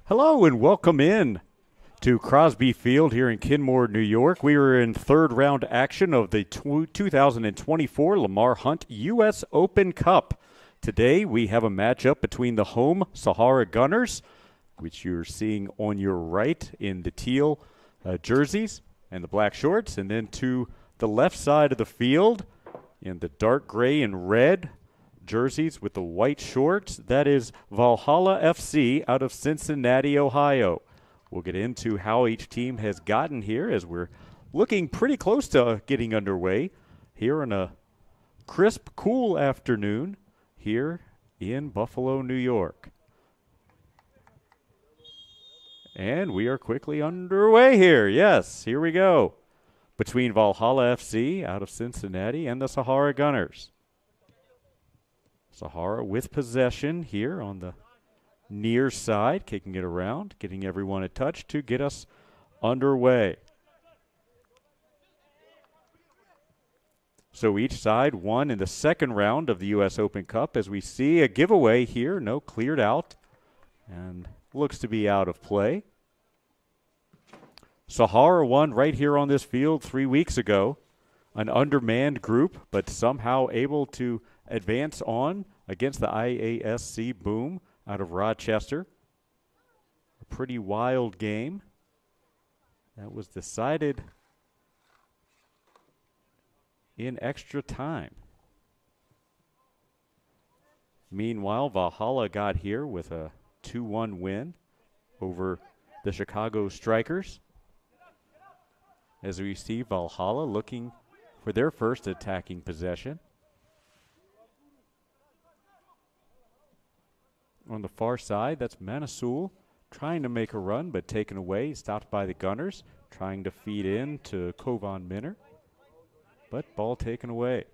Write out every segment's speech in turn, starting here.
Hello and welcome in to Crosby Field here in Kenmore, New York. We are in third round action of the 2024 Lamar Hunt U.S. Open Cup. Today we have a matchup between the home SAHARA Gunners, which you're seeing on your right in the teal jerseys and the black shorts, and then to the left side of the field in the dark gray and red jerseys with the white shorts. That is Valhalla FC out of Cincinnati, Ohio. We'll get into how each team has gotten here as we're looking pretty close to getting underway here on a crisp, cool afternoon here in Buffalo, New York. And we are quickly underway here. Yes, here we go. Between Valhalla FC out of Cincinnati and the SAHARA Gunners. SAHARA with possession here on the near side, kicking it around, getting everyone a touch to get us underway. So each side won in the second round of the U.S. Open Cup as we see a giveaway here, no cleared out, and looks to be out of play. SAHARA won right here on this field 3 weeks ago, an undermanned group, but somehow able to advance on against the IASC Boom out of Rochester. A pretty wild game that was decided in extra time. Meanwhile, Valhalla got here with a 2-1 win over the Chicago Strikers. As we see Valhalla looking for their first attacking possession. On the far side, that's Manisoul trying to make a run, but taken away, stopped by the Gunners, trying to feed in to Kovan Minner, but ball taken away.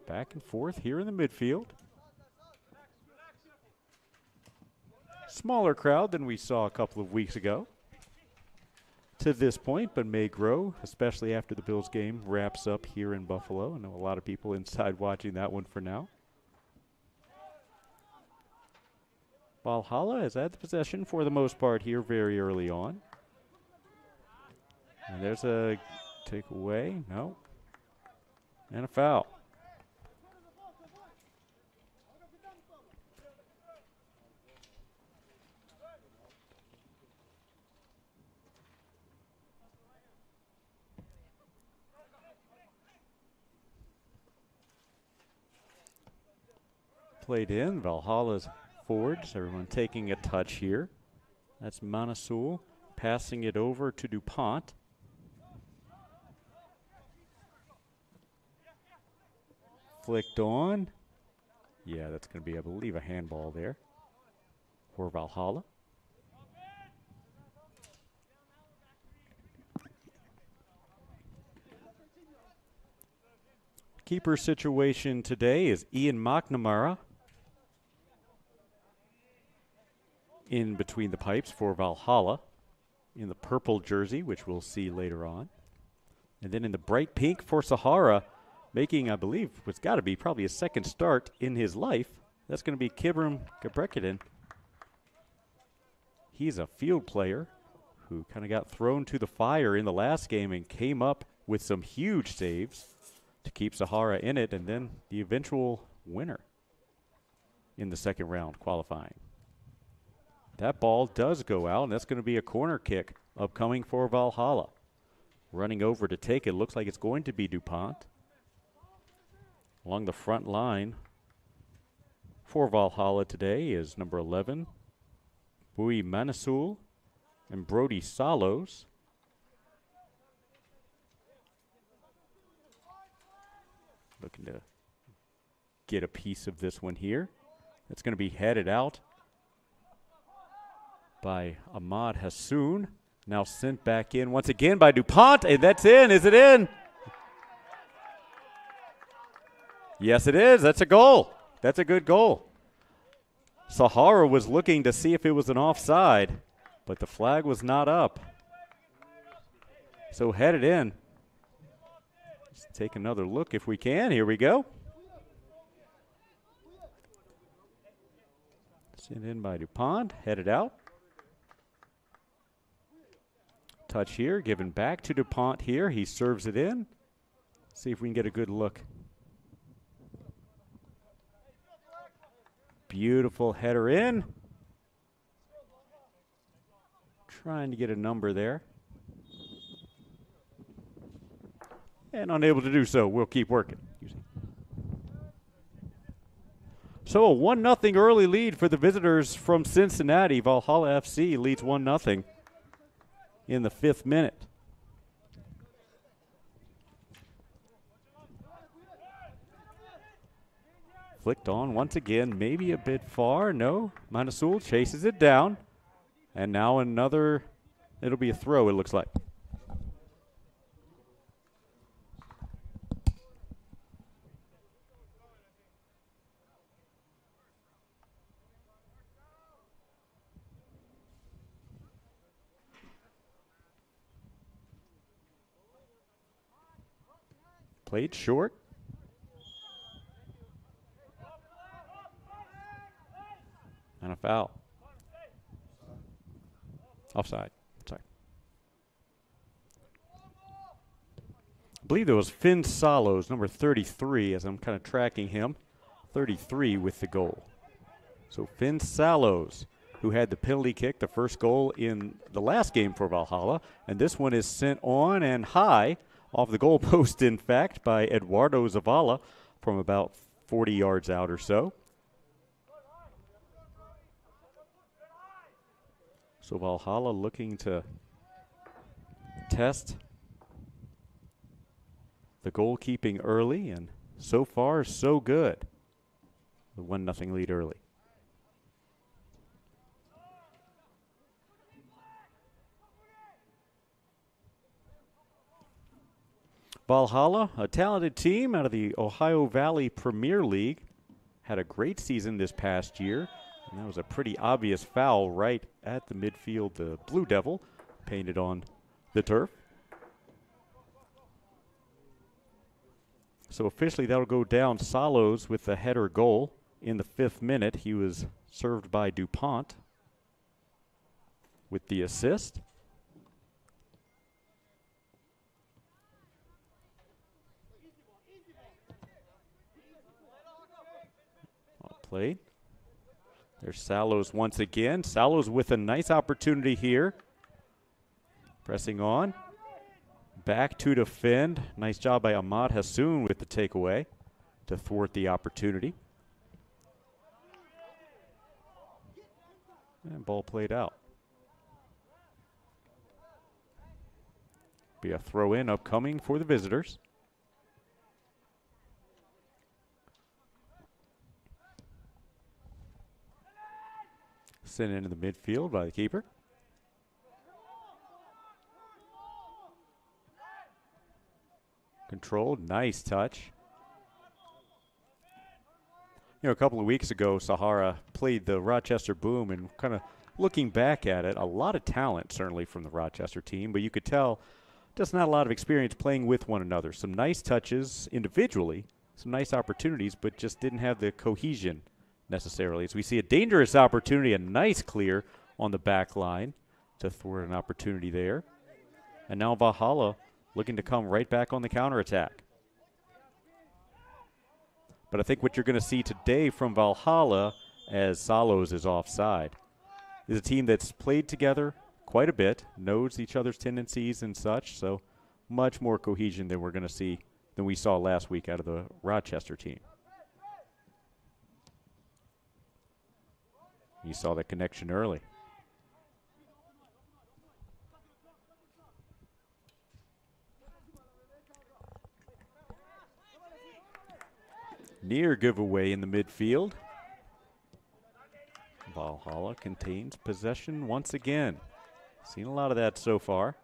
Back and forth here in the midfield. Smaller crowd than we saw a couple of weeks ago to this point, but may grow, especially after the Bills game wraps up here in Buffalo. I know a lot of people inside watching that one for now. Valhalla has had the possession for the most part here very early on. And there's a takeaway. No. And a foul. Played in. Valhalla's forwards, everyone taking a touch here. That's Manisoul passing it over to DuPont. Flicked on. Yeah, that's going to be, I believe, a handball there for Valhalla. Keeper situation today is Ian McNamara in between the pipes for Valhalla in the purple jersey, which we'll see later on. And then in the bright pink for SAHARA, making, I believe, what's got to be probably a second start in his life. That's going to be Kibram Gabrekidin. He's a field player who kind of got thrown to the fire in the last game and came up with some huge saves to keep SAHARA in it, and then the eventual winner in the second round qualifying. That ball does go out, and that's going to be a corner kick upcoming for Valhalla. Running over to take it, looks like it's going to be DuPont. Along the front line for Valhalla today is number 11, Bui Manisoul, and Brody Salos. Looking to get a piece of this one here. It's going to be headed out by Ahmad Hassoun. Now sent back in once again by DuPont, and that's in. Is it in? Yes, it is. That's a goal. That's a good goal. Sahara was looking to see if it was an offside, but the flag was not up. So headed in. Let's take another look if we can. Here we go. Sent in by DuPont, headed out. Touch here, given back to DuPont here. He serves it in. See if we can get a good look. Beautiful header in. Trying to get a number there. And unable to do so. We'll keep working. So a 1-0 early lead for the visitors from Cincinnati. Valhalla FC leads 1-0 in the 5th minute. Flicked on once again, maybe a bit far. No, Manasul chases it down. And now another, it'll be a throw, it looks like. Played short. And a foul. Offside. Sorry. I believe there was Finn Salos, number 33, as I'm kind of tracking him. 33 with the goal. So Finn Salos, who had the penalty kick, the first goal in the last game for Valhalla. And this one is sent on and high off the goal post, in fact, by Eduardo Zavala from about 40 yards out or so. So Valhalla looking to test the goalkeeping early, and so far, so good. The 1-0 lead early. Valhalla, a talented team out of the Ohio Valley Premier League, had a great season this past year, and that was a pretty obvious foul right at the midfield. The Blue Devil painted on the turf. So officially that'll go down Salos with the header goal in the 5th minute. He was served by DuPont with the assist. Played. There's Salos once again. Salos with a nice opportunity here. Pressing on. Back to defend. Nice job by Ahmad Hassoun with the takeaway to thwart the opportunity. And ball played out. Be a throw in upcoming for the visitors. Sent into the midfield by the keeper. Controlled, nice touch. You know, a couple of weeks ago, Sahara played the Rochester Boom, and kind of looking back at it, a lot of talent certainly from the Rochester team, but you could tell just not a lot of experience playing with one another. Some nice touches individually, some nice opportunities, but just didn't have the cohesion necessarily. As we see a dangerous opportunity, a nice clear on the back line to thwart an opportunity there. And now Valhalla looking to come right back on the counterattack. But I think what you're going to see today from Valhalla, as Salos is offside, is a team that's played together quite a bit, knows each other's tendencies and such, so much more cohesion than we're going to see than we saw last week out of the Rochester team. You saw that connection early. Near giveaway in the midfield. Valhalla contains possession once again. Seen a lot of that so far.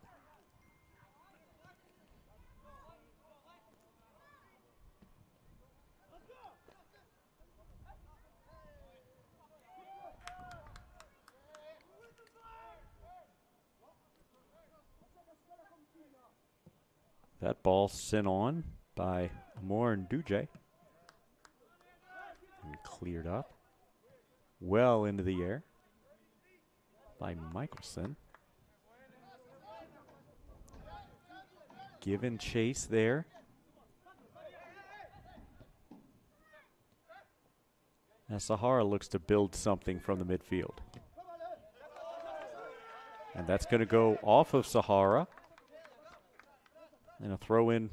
That ball sent on by Amor and Duje. And cleared up. Well into the air by Michelson. Give and chase there. Now SAHARA looks to build something from the midfield. And that's going to go off of SAHARA. And a throw in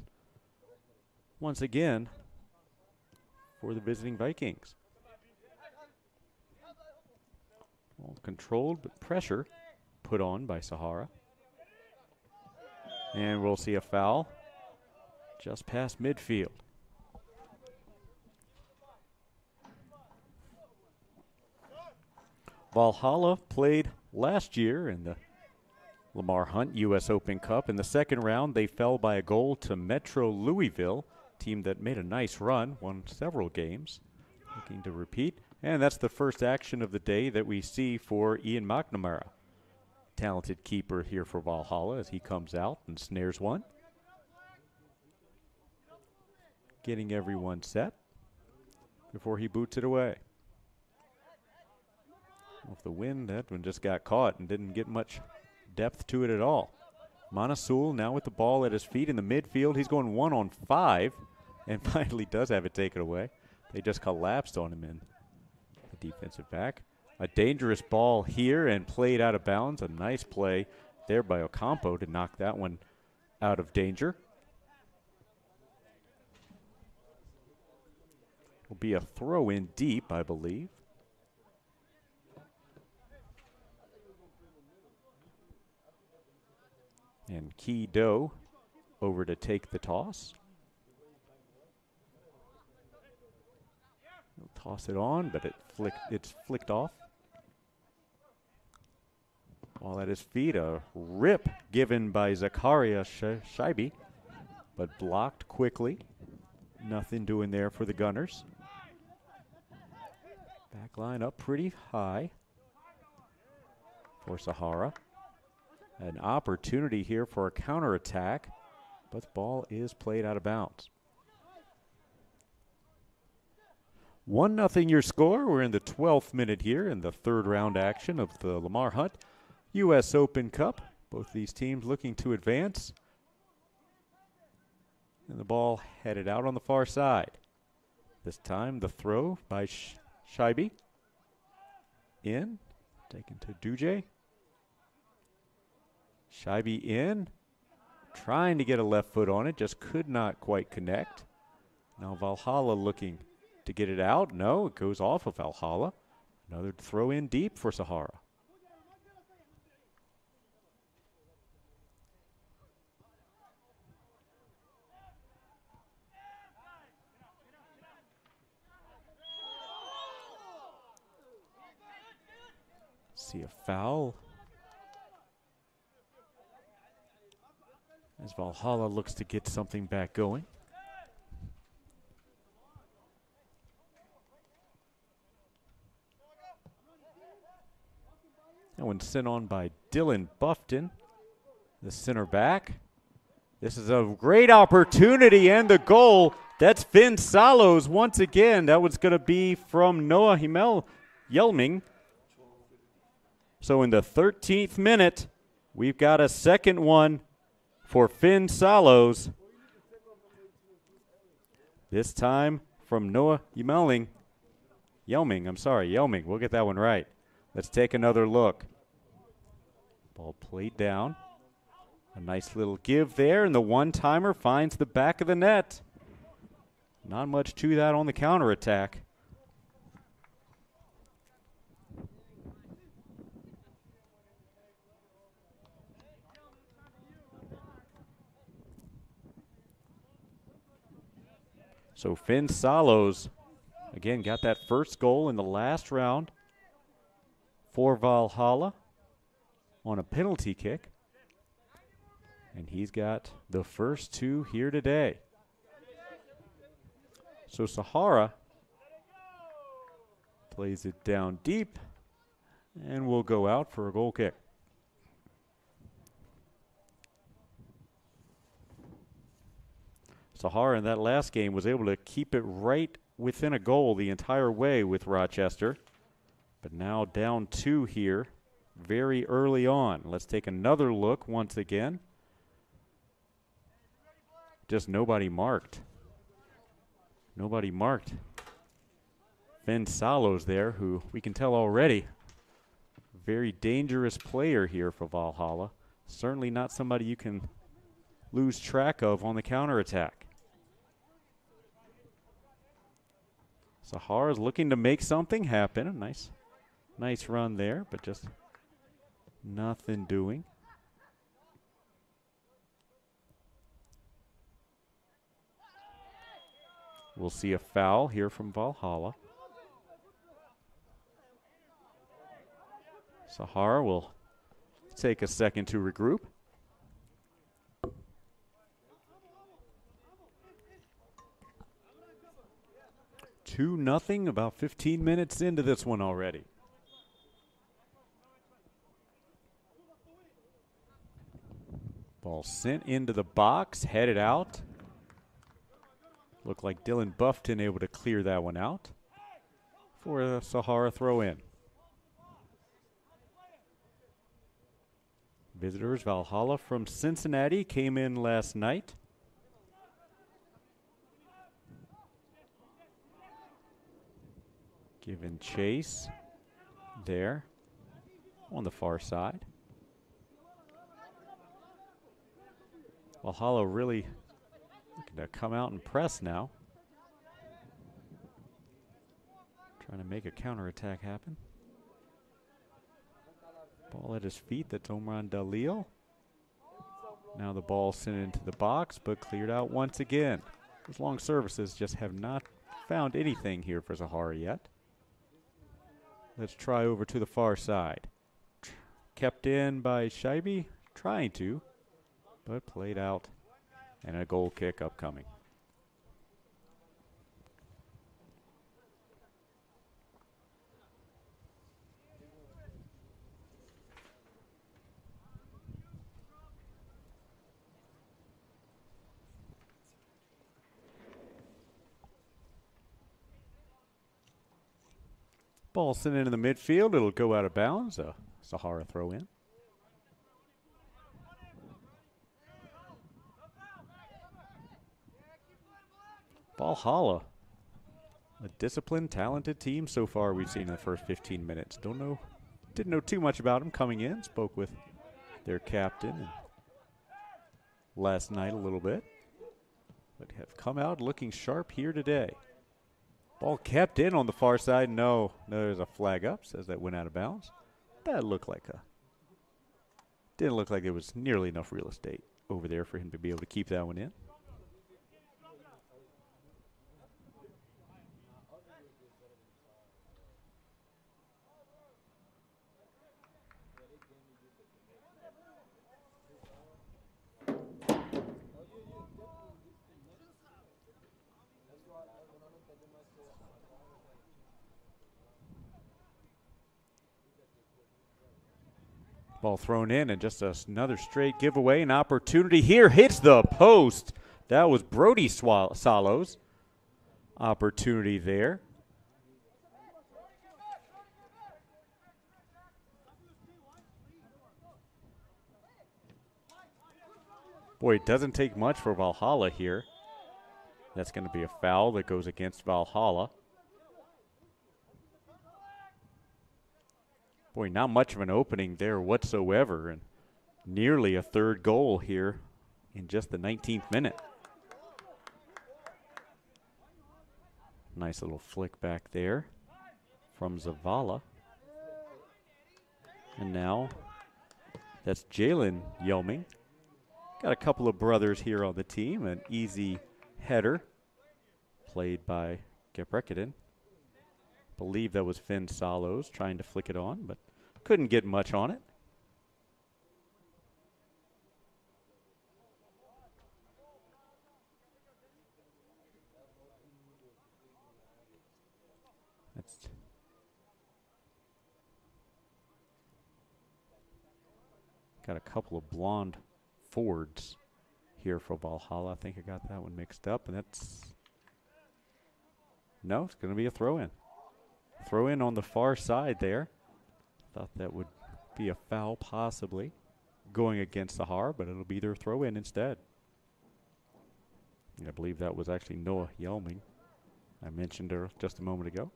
once again for the visiting Vikings. Well controlled, but pressure put on by SAHARA. And we'll see a foul just past midfield. Valhalla played last year in the Lamar Hunt U.S. Open Cup. In the second round, they fell by a goal to Metro Louisville, team that made a nice run, won several games. Looking to repeat. And that's the first action of the day that we see for Ian McNamara. Talented keeper here for Valhalla as he comes out and snares one. Getting everyone set before he boots it away. Off the wind, that one just got caught and didn't get much depth to it at all. Monasul now with the ball at his feet in the midfield. He's going 1-on-5 and finally does have it taken away. They just collapsed on him in the defensive back. A dangerous ball here and played out of bounds. A nice play there by Ocampo to knock that one out of danger. Will be a throw in deep, I believe. And Key Doe over to take the toss. He'll toss it on, but it's flicked off. Ball at his feet, a rip given by Zakaria Scheibe, but blocked quickly. Nothing doing there for the Gunners. Back line up pretty high for SAHARA. An opportunity here for a counterattack, but the ball is played out of bounds. 1-0 your score. We're in the 12th minute here in the third round action of the Lamar Hunt U.S. Open Cup. Both these teams looking to advance. And the ball headed out on the far side. This time the throw by Scheibe. In, taken to Duje. Scheibe in, trying to get a left foot on it, just could not quite connect. Now Valhalla looking to get it out. No, it goes off of Valhalla. Another throw in deep for SAHARA. See a foul as Valhalla looks to get something back going. That one sent on by Dylan Buffton, the center back. This is a great opportunity and the goal. That's Finn Salos once again. That was going to be from Noah Yelming. So in the 13th minute, we've got a second one for Finn Salos. This time from Noah Yelming. We'll get that one right. Let's take another look. Ball played down. A nice little give there, and the one-timer finds the back of the net. Not much to that on the counterattack. So Finn Salos, again, got that first goal in the last round for Valhalla on a penalty kick. And he's got the first two here today. So SAHARA plays it down deep and will go out for a goal kick. Sahara in that last game was able to keep it right within a goal the entire way with Rochester. But now down 2 here very early on. Let's take another look once again. Just nobody marked. Nobody marked. Finn Salos there, who we can tell already, very dangerous player here for Valhalla. Certainly not somebody you can lose track of on the counterattack. Sahara's looking to make something happen. A nice run there, but just nothing doing. We'll see a foul here from Valhalla. Sahara will take a second to regroup. 2-0, about 15 minutes into this one already. Ball sent into the box, headed out. Looked like Dylan Buffton able to clear that one out for a Sahara throw in. Visitors, Valhalla from Cincinnati, came in last night. Given chase there on the far side. Valhalla really looking to come out and press now. Trying to make a counterattack happen. Ball at his feet, that's Kovan Dalil. Now the ball sent into the box, but cleared out once again. Those long services just have not found anything here for Sahara yet. Let's try over to the far side. Kept in by Scheibe, trying to, but played out, and a goal kick upcoming. Ball sent into the midfield. It'll go out of bounds. A Sahara throw in. Valhalla, a disciplined, talented team so far we've seen in the first 15 minutes. Didn't know too much about them coming in. Spoke with their captain last night a little bit, but have come out looking sharp here today. Ball kept in on the far side. No, there's a flag up. Says that went out of bounds. That looked like didn't look like there was nearly enough real estate over there for him to be able to keep that one in. Ball thrown in, and just another straight giveaway. An opportunity here, hits the post. That was Brody Salo's opportunity there. Boy, it doesn't take much for Valhalla here. That's going to be a foul that goes against Valhalla. Boy, not much of an opening there whatsoever, and nearly a third goal here in just the 19th minute. Nice little flick back there from Zavala. And now that's Jalen Yelming. Got a couple of brothers here on the team. An easy header played by Gebrekiden. Believe that was Finn Salos trying to flick it on, but couldn't get much on it. That's got a couple of blonde Fords here for Valhalla. I think I got that one mixed up, and that's... No, it's going to be a throw-in. Throw-in on the far side there. Thought that would be a foul possibly going against SAHARA, but it'll be their throw-in instead. I believe that was actually Noah Yelming. I mentioned her just a moment ago.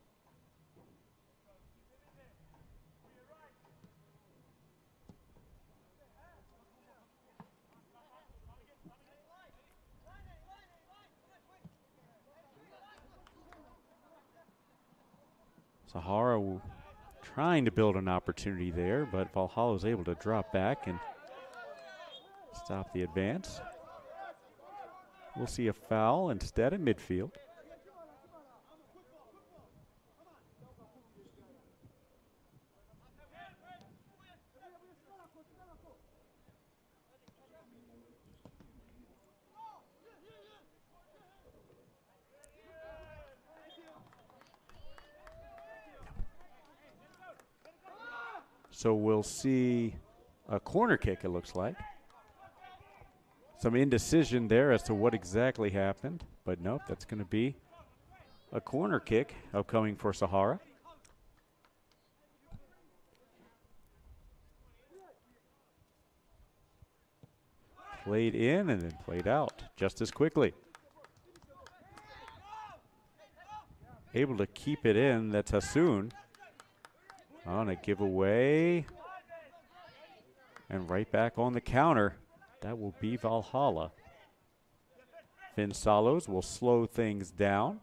SAHARA trying to build an opportunity there, but Valhalla was able to drop back and stop the advance. We'll see a foul instead at midfield. So we'll see a corner kick, it looks like. Some indecision there as to what exactly happened, but nope, that's going to be a corner kick upcoming for SAHARA. Played in and then played out just as quickly. Able to keep it in, that's Hassoun. On a giveaway. And right back on the counter. That will be Valhalla. Finn Salos will slow things down.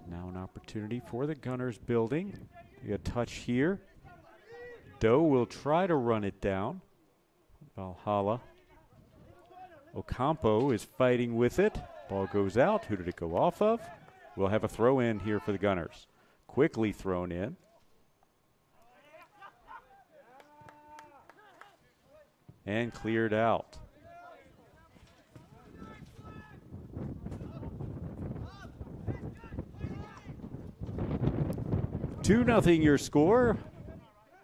Now an opportunity for the Gunners building. A touch here. Doe will try to run it down. Valhalla. Ocampo is fighting with it. Ball goes out. Who did it go off of? We'll have a throw in here for the Gunners. Quickly thrown in. And cleared out. Two nothing your score.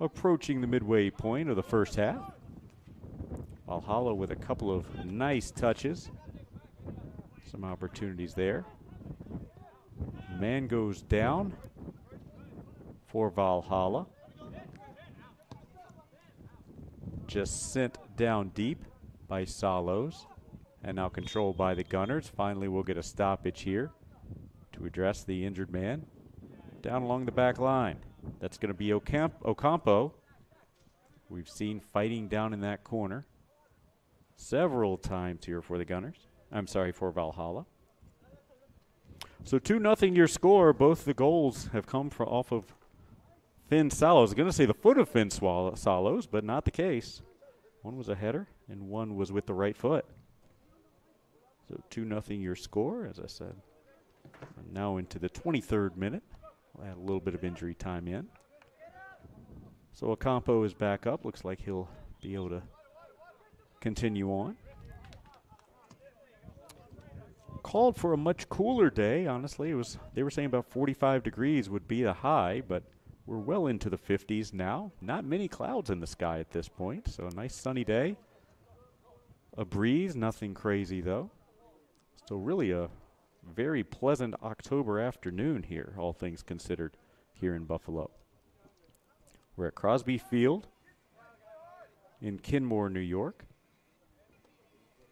Approaching the midway point of the first half. Valhalla with a couple of nice touches. Some opportunities there. Man goes down for Valhalla. Just sent down deep by Salos. And now controlled by the Gunners. Finally we'll get a stoppage here to address the injured man. Down along the back line. That's going to be Ocampo. We've seen fighting down in that corner several times here for the Gunners. I'm sorry, for Valhalla. So 2-0 your score. Both the goals have come from off of Finn Salos. I was going to say the foot of Finn Salos, but not the case. One was a header and one was with the right foot. So 2-0 your score, as I said. And now into the 23rd minute. We'll add a little bit of injury time in. So Ocampo is back up. Looks like he'll be able to continue on. Called for a much cooler day, honestly. They were saying about 45 degrees would be the high, but we're well into the 50s now. Not many clouds in the sky at this point, so a nice sunny day. A breeze, nothing crazy though. So really a very pleasant October afternoon here, all things considered, here in Buffalo. We're at Crosby Field in Kenmore, New York.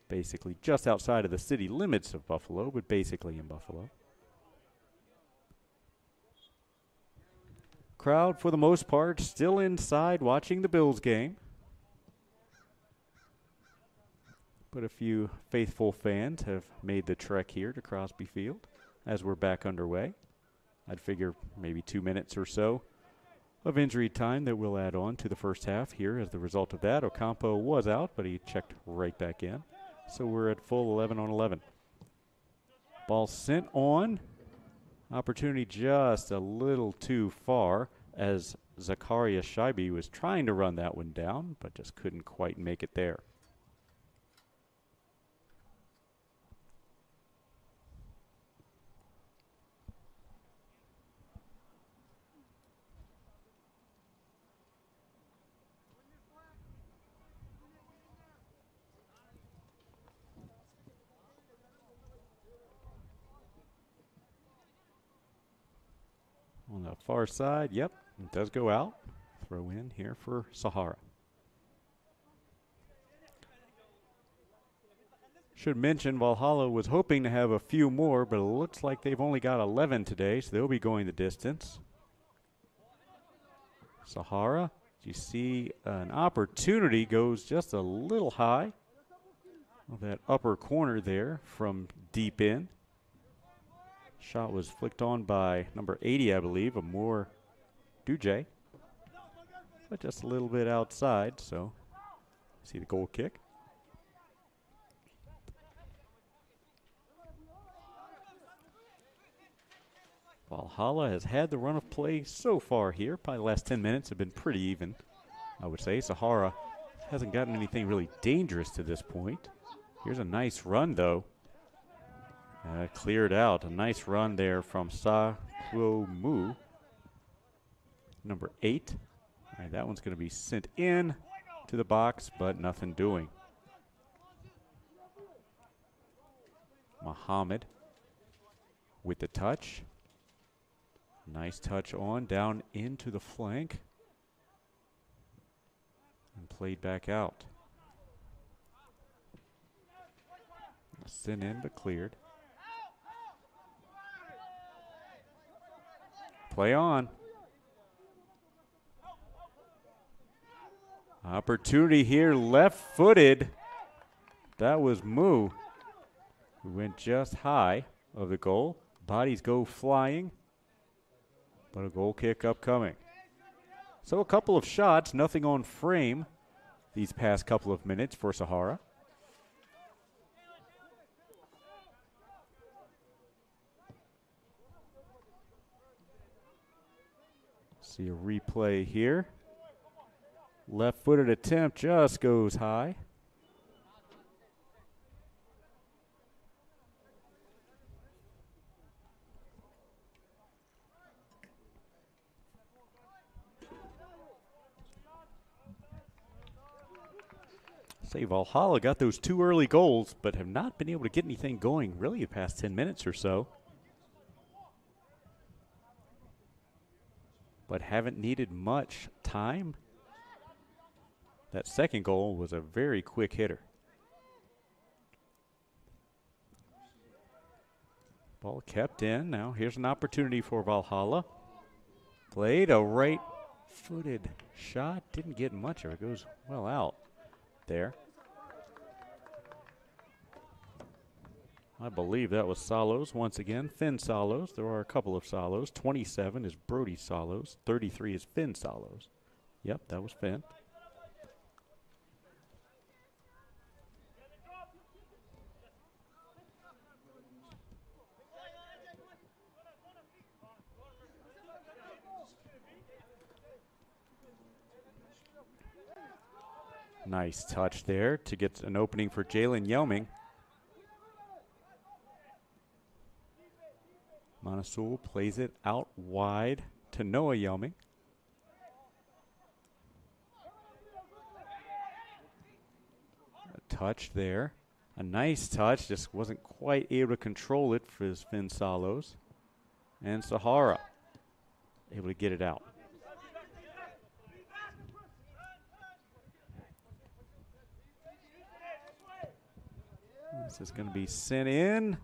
Basically just outside of the city limits of Buffalo, but basically in Buffalo. Crowd, for the most part, still inside watching the Bills game. But a few faithful fans have made the trek here to Crosby Field as we're back underway. I'd figure maybe 2 minutes or so of injury time that we'll add on to the first half here as the result of that. Ocampo was out, but he checked right back in. So we're at full 11 on 11. Ball sent on. Opportunity just a little too far as Zakaria Shaibi was trying to run that one down, but just couldn't quite make it there. On the far side, yep, it does go out. Throw in here for Sahara. Should mention Valhalla was hoping to have a few more, but it looks like they've only got 11 today, so they'll be going the distance. Sahara, you see an opportunity, goes just a little high. That upper corner there from deep in. Shot was flicked on by number 80, I believe, Amor Duje. But just a little bit outside, so see the goal kick. Valhalla has had the run of play so far here. Probably the last 10 minutes have been pretty even, I would say. Sahara hasn't gotten anything really dangerous to this point. Here's a nice run, though. Cleared out. A nice run there from Sa Kwo Mu, number 8. All right, that one's going to be sent in to the box, but nothing doing. Muhammad with the touch. Nice touch on, down into the flank. And played back out. Sent in, but cleared. Play on. Opportunity here, left-footed. That was Mu, who went just high of the goal. Bodies go flying, but a goal kick upcoming. So a couple of shots, nothing on frame these past couple of minutes for Sahara. See a replay here. Left-footed attempt just goes high. Say Valhalla got those 2 early goals, but have not been able to get anything going really the past 10 minutes or so. But haven't needed much time. That second goal was a very quick hitter. Ball kept in. Now here's an opportunity for Valhalla. Played a right-footed shot. Didn't get much of it. Goes well out there. I believe that was Salos once again. Finn Salos. There are a couple of Salos. 27 is Brody Salos. 33 is Finn Salos. Yep, that was Finn. Nice touch there to get an opening for Jalen Yelming. Monasul plays it out wide to Noah Yelming. A touch there. A nice touch, just wasn't quite able to control it for his Finn Salos. And Sahara able to get it out. This is going to be sent in.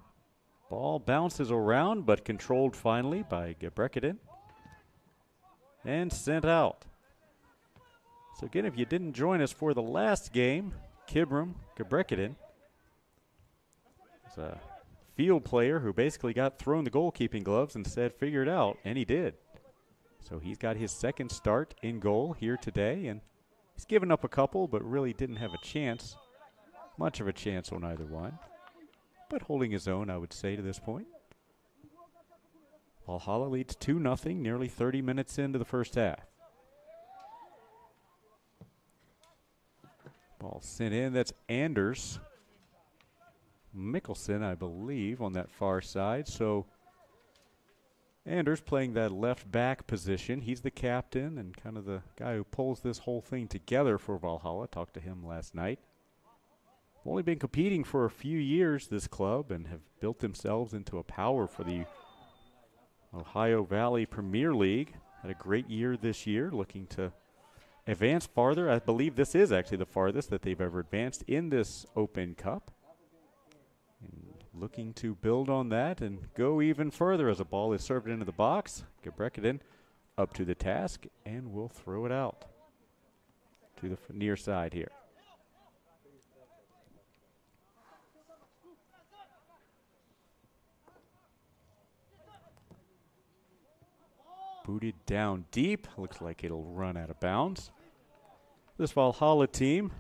Ball bounces around, but controlled finally by Gebrekidin. And sent out. So again, if you didn't join us for the last game, Kibram Gebrekidin is a field player who basically got thrown the goalkeeping gloves and said, figure it out, and he did. So he's got his second start in goal here today, and he's given up a couple, but really didn't have a chance. Much of a chance on either one, but holding his own, I would say, to this point. Valhalla leads 2-0, nearly 30 minutes into the first half. Ball sent in. That's Anders Mikkelsen, I believe, on that far side. So Anders playing that left back position. He's the captain and kind of the guy who pulls this whole thing together for Valhalla. Talked to him last night. Only been competing for a few years, this club, and have built themselves into a power for the Ohio Valley Premier League. Had a great year this year, looking to advance farther. I believe this is actually the farthest that they've ever advanced in this Open Cup. And looking to build on that and go even further as a ball is served into the box. Gebrekkeden up to the task and will throw it out to the near side here. Booted down deep. Looks like it'll run out of bounds. This Valhalla team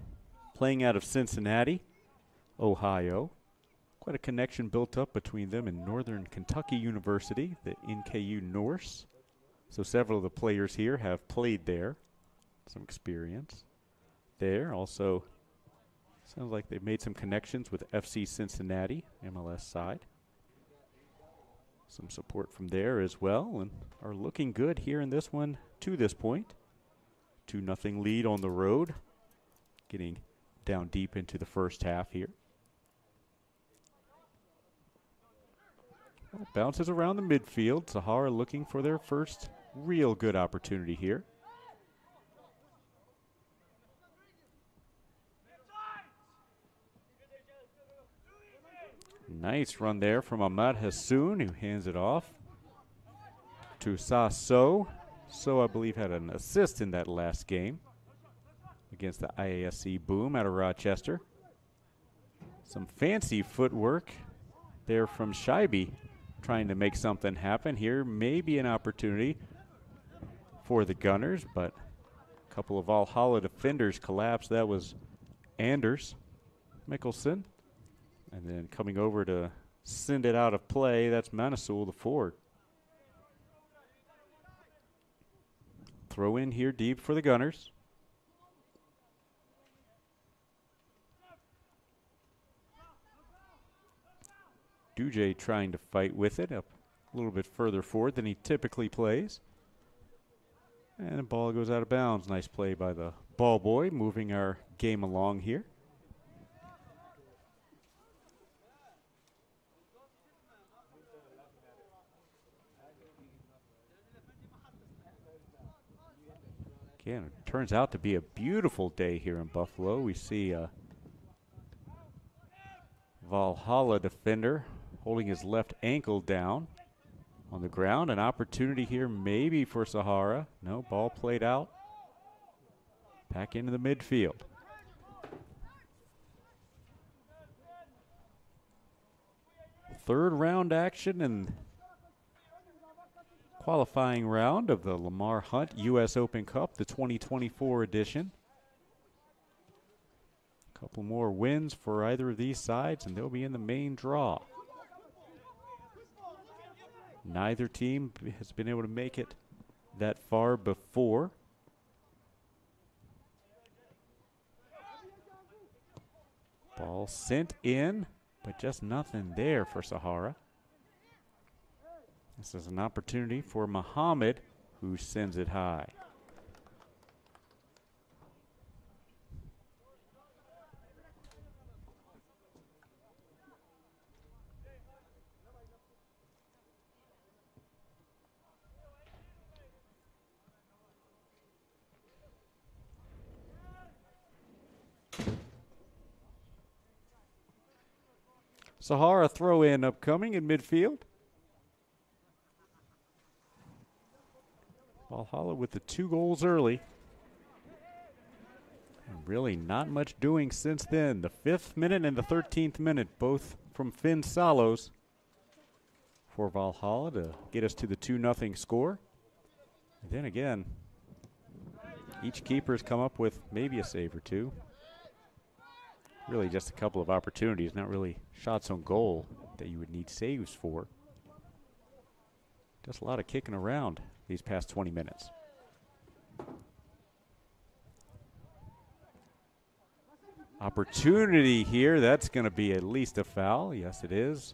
playing out of Cincinnati, Ohio. Quite a connection built up between them and Northern Kentucky University, the NKU Norse. So several of the players here have played there. Some experience there. Also, sounds like they've made some connections with FC Cincinnati, MLS side. Some support from there as well, and are looking good here in this one to this point. 2-0 lead on the road. Getting down deep into the first half here. Well, bounces around the midfield. Sahara looking for their first real good opportunity here. Nice run there from Ahmad Hassoun, who hands it off to So. So, I believe, had an assist in that last game against the IASC Boom out of Rochester. Some fancy footwork there from Scheibe, trying to make something happen here. Maybe an opportunity for the Gunners, but a couple of Valhalla defenders collapsed. That was Anders Mikkelsen. And then coming over to send it out of play, that's Manisul, the forward. Throw in here deep for the Gunners. Duje trying to fight with it up a little bit further forward than he typically plays. And the ball goes out of bounds. Nice play by the ball boy, moving our game along here. Again, it turns out to be a beautiful day here in Buffalo. We see a Valhalla defender holding his left ankle down on the ground. An opportunity here maybe for Sahara. No, ball played out. Back into the midfield. Third round action and qualifying round of the Lamar Hunt U.S. Open Cup, the 2024 edition. A couple more wins for either of these sides, and they'll be in the main draw. Neither team has been able to make it that far before. Ball sent in, but just nothing there for Sahara. This is an opportunity for Muhammad, who sends it high. Sahara throw in upcoming in midfield. Valhalla with the 2 goals early. And really not much doing since then. The 5th minute and the 13th minute, both from Finn Salos for Valhalla to get us to the 2-0 score. And then again, each keeper's come up with maybe a save or two. Really just a couple of opportunities, not really shots on goal that you would need saves for. Just a lot of kicking around these past 20 minutes. Opportunity here. That's going to be at least a foul. Yes, it is.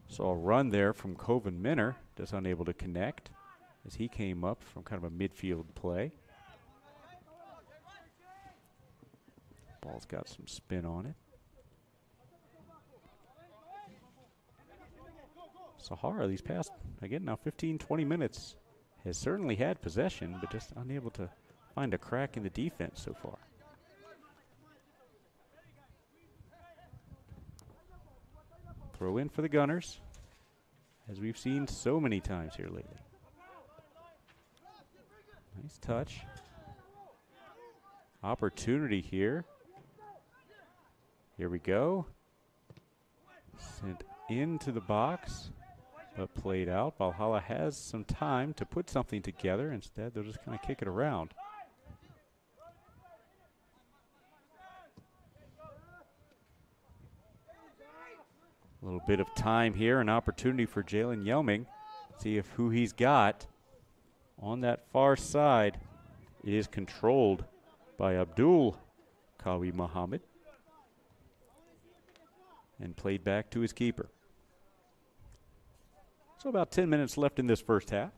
So a run there from Kovan Minner, just unable to connect as he came up from kind of a midfield play. Ball's got some spin on it. Sahara, these past, again, now 15, 20 minutes, has certainly had possession, but just unable to find a crack in the defense so far. Throw in for the Gunners, as we've seen so many times here lately. Nice touch. Opportunity here. Here we go. Sent into the box, but played out. Valhalla has some time to put something together. Instead, they'll just kind of kick it around. A little bit of time here, an opportunity for Jalen Yelming. See if who he's got on that far side is controlled by Abdul Kawi Muhammad and played back to his keeper. So about 10 minutes left in this first half.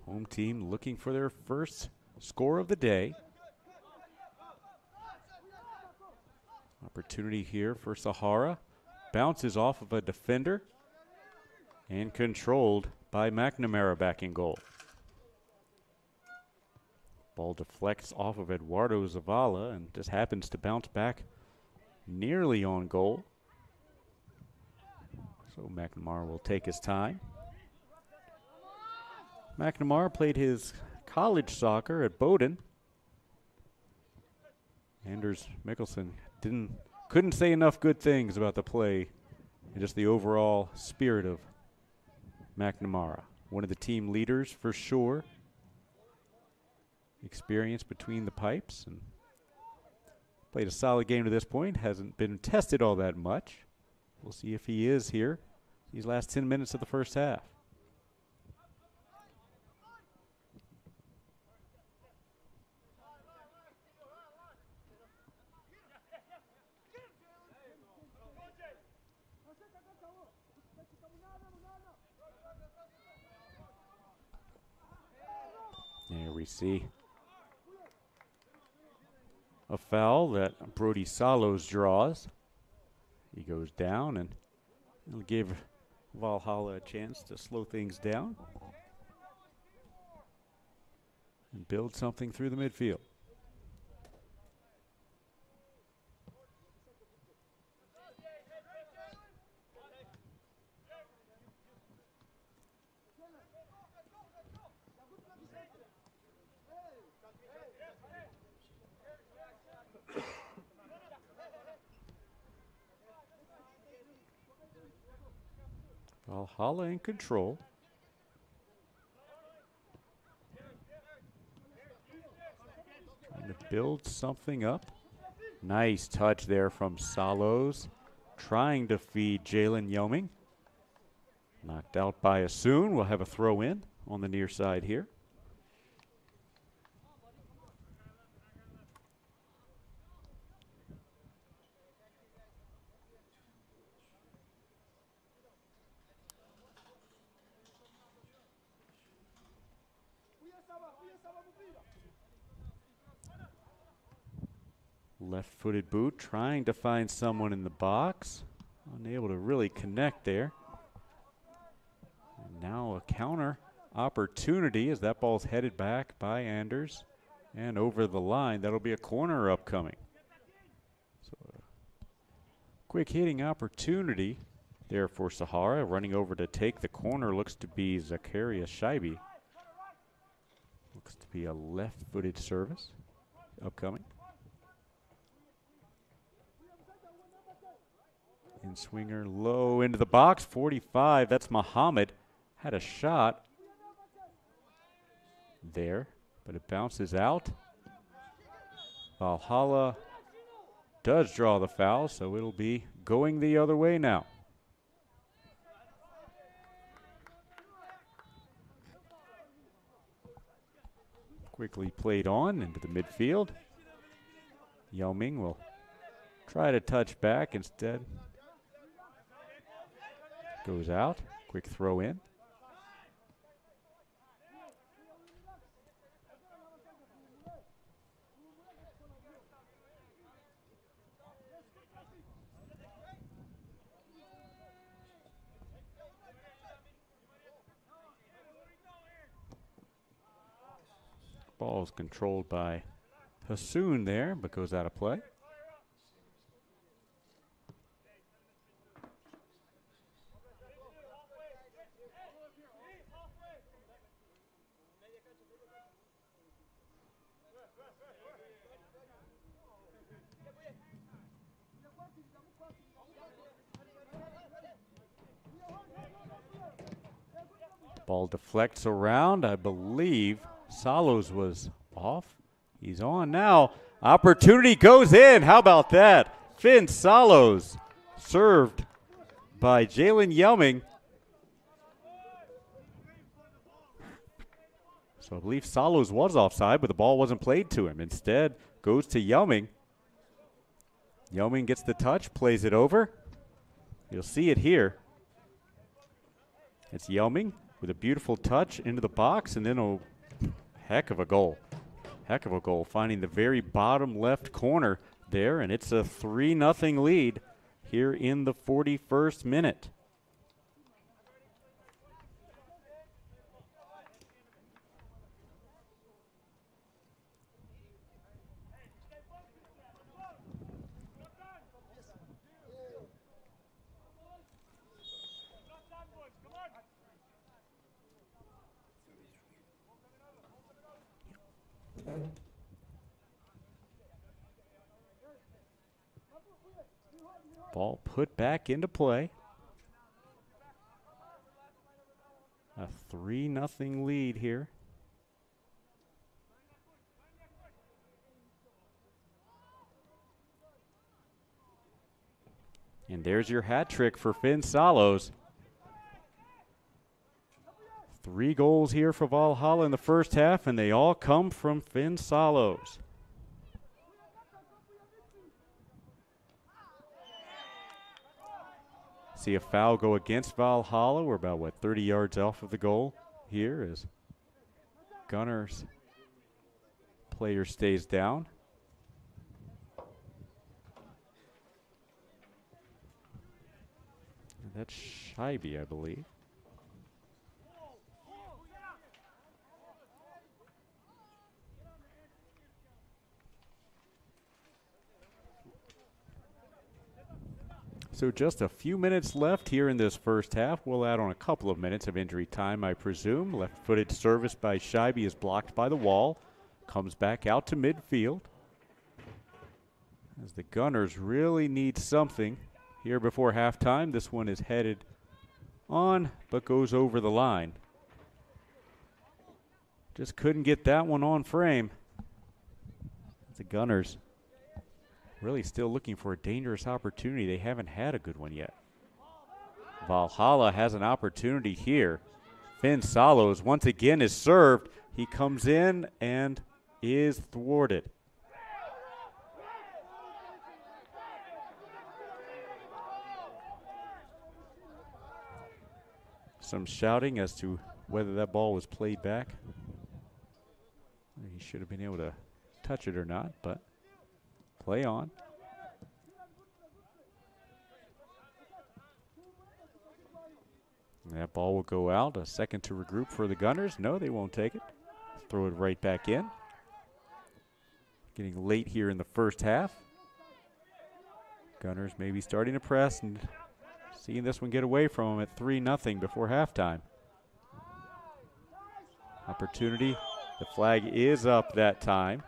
Home team looking for their first score of the day. Opportunity here for Sahara. Bounces off of a defender and controlled by McNamara back in goal. Ball deflects off of Eduardo Zavala and just happens to bounce back nearly on goal. So McNamara will take his time. McNamara played his college soccer at Bowdoin. Anders Mikkelsen couldn't say enough good things about the play and just the overall spirit of McNamara. One of the team leaders for sure. Experience between the pipes and played a solid game to this point. Hasn't been tested all that much. We'll see if he is here these last 10 minutes of the first half. There we see a foul that Brody Salos draws. He goes down, and it'll give Valhalla a chance to slow things down and build something through the midfield. Valhalla in control. Trying to build something up. Nice touch there from Salos. Trying to feed Jalen Yoming. Knocked out by Asun. We'll have a throw in on the near side here. Left-footed boot, trying to find someone in the box. Unable to really connect there. And now a counter opportunity as that ball's headed back by Anders and over the line. That'll be a corner upcoming. So a quick hitting opportunity there for Sahara. Running over to take the corner looks to be Zakaria Shaibi. Looks to be a left-footed service upcoming. In swinger low into the box, 45. That's Muhammad. Had a shot there, but it bounces out. Valhalla does draw the foul, so it'll be going the other way now. Quickly played on into the midfield. Yoming will try to touch back instead. Goes out. Quick throw in. Ball is controlled by Hassoun there, but goes out of play. Ball deflects around. I believe Salos was off. He's on now. Opportunity goes in. How about that? Finn Salos served by Jalen Yelming. So I believe Salos was offside, but the ball wasn't played to him. Instead, goes to Yelming. Yelming gets the touch, plays it over. You'll see it here. It's Yelming with a beautiful touch into the box, and then a heck of a goal. Heck of a goal, finding the very bottom left corner there, and it's a 3-0 lead here in the 41st minute. Ball put back into play. A 3-0 lead here. And there's your hat trick for Finn Salos. 3 goals here for Valhalla in the first half, and they all come from Finn Salos. See a foul go against Valhalla. We're about, 30 yards off of the goal here as Gunners player stays down. And that's Scheibe, I believe. So just a few minutes left here in this first half. We'll add on a couple of minutes of injury time, I presume. Left-footed service by Scheibe is blocked by the wall. Comes back out to midfield. As the Gunners really need something here before halftime. This one is headed on, but goes over the line. Just couldn't get that one on frame. The Gunners really still looking for a dangerous opportunity. They haven't had a good one yet. Valhalla has an opportunity here. Finn Salos once again is served. He comes in and is thwarted. Some shouting as to whether that ball was played back. He should have been able to touch it or not, but play on. And that ball will go out. A second to regroup for the Gunners. No, they won't take it. Throw it right back in. Getting late here in the first half. Gunners maybe starting to press and seeing this one get away from them at 3-0 before halftime. Opportunity. The flag is up that time.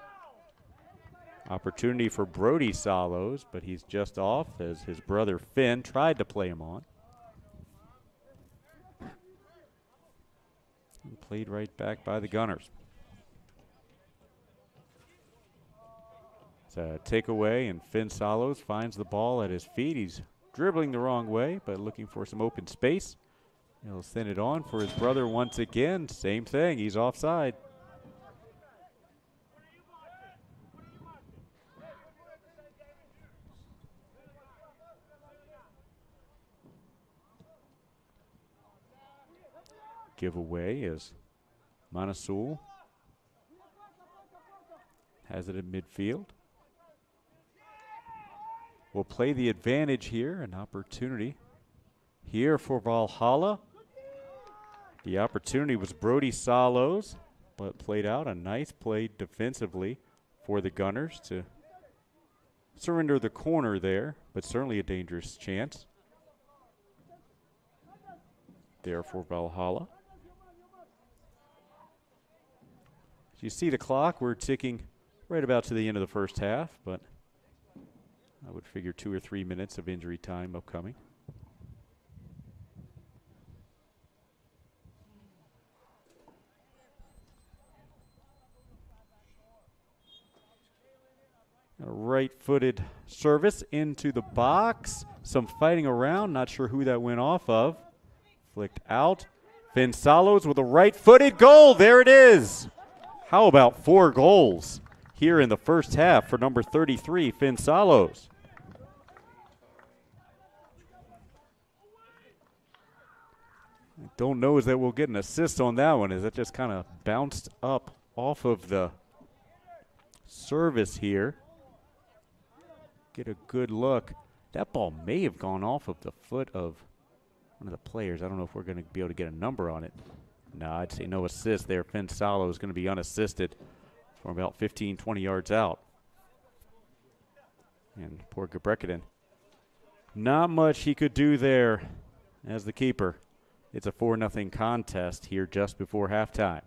Opportunity for Brody Salos, but he's just off as his brother Finn tried to play him on. And played right back by the Gunners. It's a takeaway, and Finn Salos finds the ball at his feet. He's dribbling the wrong way, but looking for some open space. He'll send it on for his brother once again. Same thing, he's offside. Giveaway as Manasul has it in midfield. We'll play the advantage here, an opportunity here for Valhalla. The opportunity was Brody Salos. but played out. A nice play defensively for the Gunners to surrender the corner there, but certainly a dangerous chance there for Valhalla. As you see the clock, we're ticking right about to the end of the first half, but I would figure 2 or 3 minutes of injury time upcoming. A right-footed service into the box. Some fighting around. Not sure who that went off of. Flicked out. Finn Salos with a right-footed goal. There it is. How about 4 goals here in the first half for number 33, Finn Salos? I don't know as that we'll get an assist on that one, as that just kind of bounced up off of the service here. Get a good look. That ball may have gone off of the foot of one of the players. I don't know if we're going to be able to get a number on it. No, I'd say no assist there. Finn Salo is going to be unassisted from about 15, 20 yards out. And poor Gebrekkinen. Not much he could do there as the keeper. It's a 4-0 contest here just before halftime.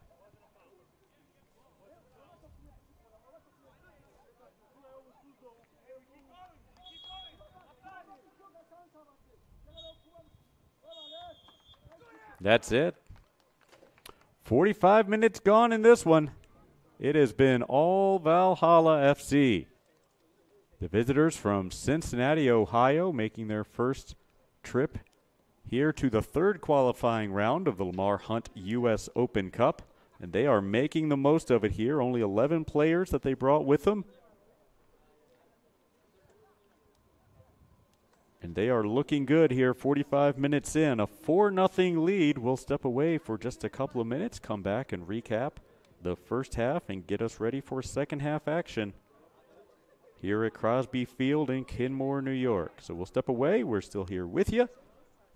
That's it. 45 minutes gone in this one. It has been all Valhalla FC. The visitors from Cincinnati, Ohio, making their first trip here to the third qualifying round of the Lamar Hunt U.S. Open Cup. And they are making the most of it here. Only 11 players that they brought with them. And they are looking good here 45 minutes in. A 4-0 lead. We'll step away for just a couple of minutes, come back and recap the first half and get us ready for second half action here at Crosby Field in Kenmore, New York. So we'll step away. We're still here with you,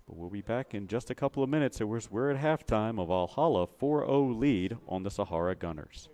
but we'll be back in just a couple of minutes. So we're at halftime of Valhalla 4-0 lead on the Sahara Gunners.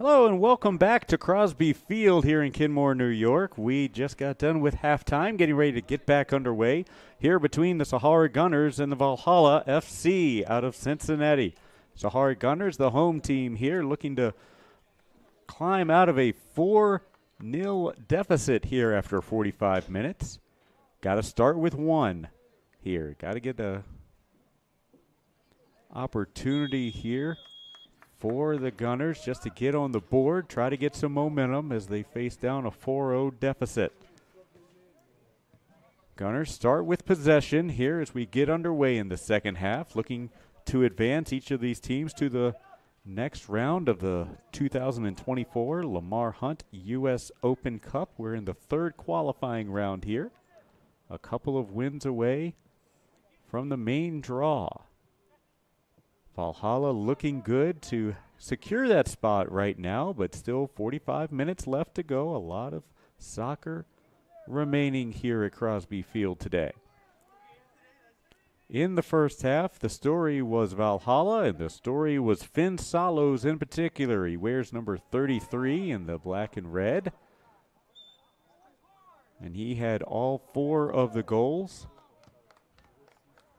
Hello and welcome back to Crosby Field here in Kenmore, New York. We just got done with halftime, getting ready to get back underway here between the SAHARA Gunners and the Valhalla FC out of Cincinnati. SAHARA Gunners, the home team here, looking to climb out of a 4-0 deficit here after 45 minutes. Got to start with one here. Got to get a opportunity here for the Gunners just to get on the board, try to get some momentum as they face down a 4-0 deficit. Gunners start with possession here as we get underway in the second half, looking to advance each of these teams to the next round of the 2024 Lamar Hunt U.S. Open Cup. We're in the third qualifying round here, a couple of wins away from the main draw. Valhalla looking good to secure that spot right now, but still 45 minutes left to go. A lot of soccer remaining here at Crosby Field today. In the first half, the story was Valhalla, and the story was Finn Salos in particular. He wears number 33 in the black and red, and he had all 4 of the goals.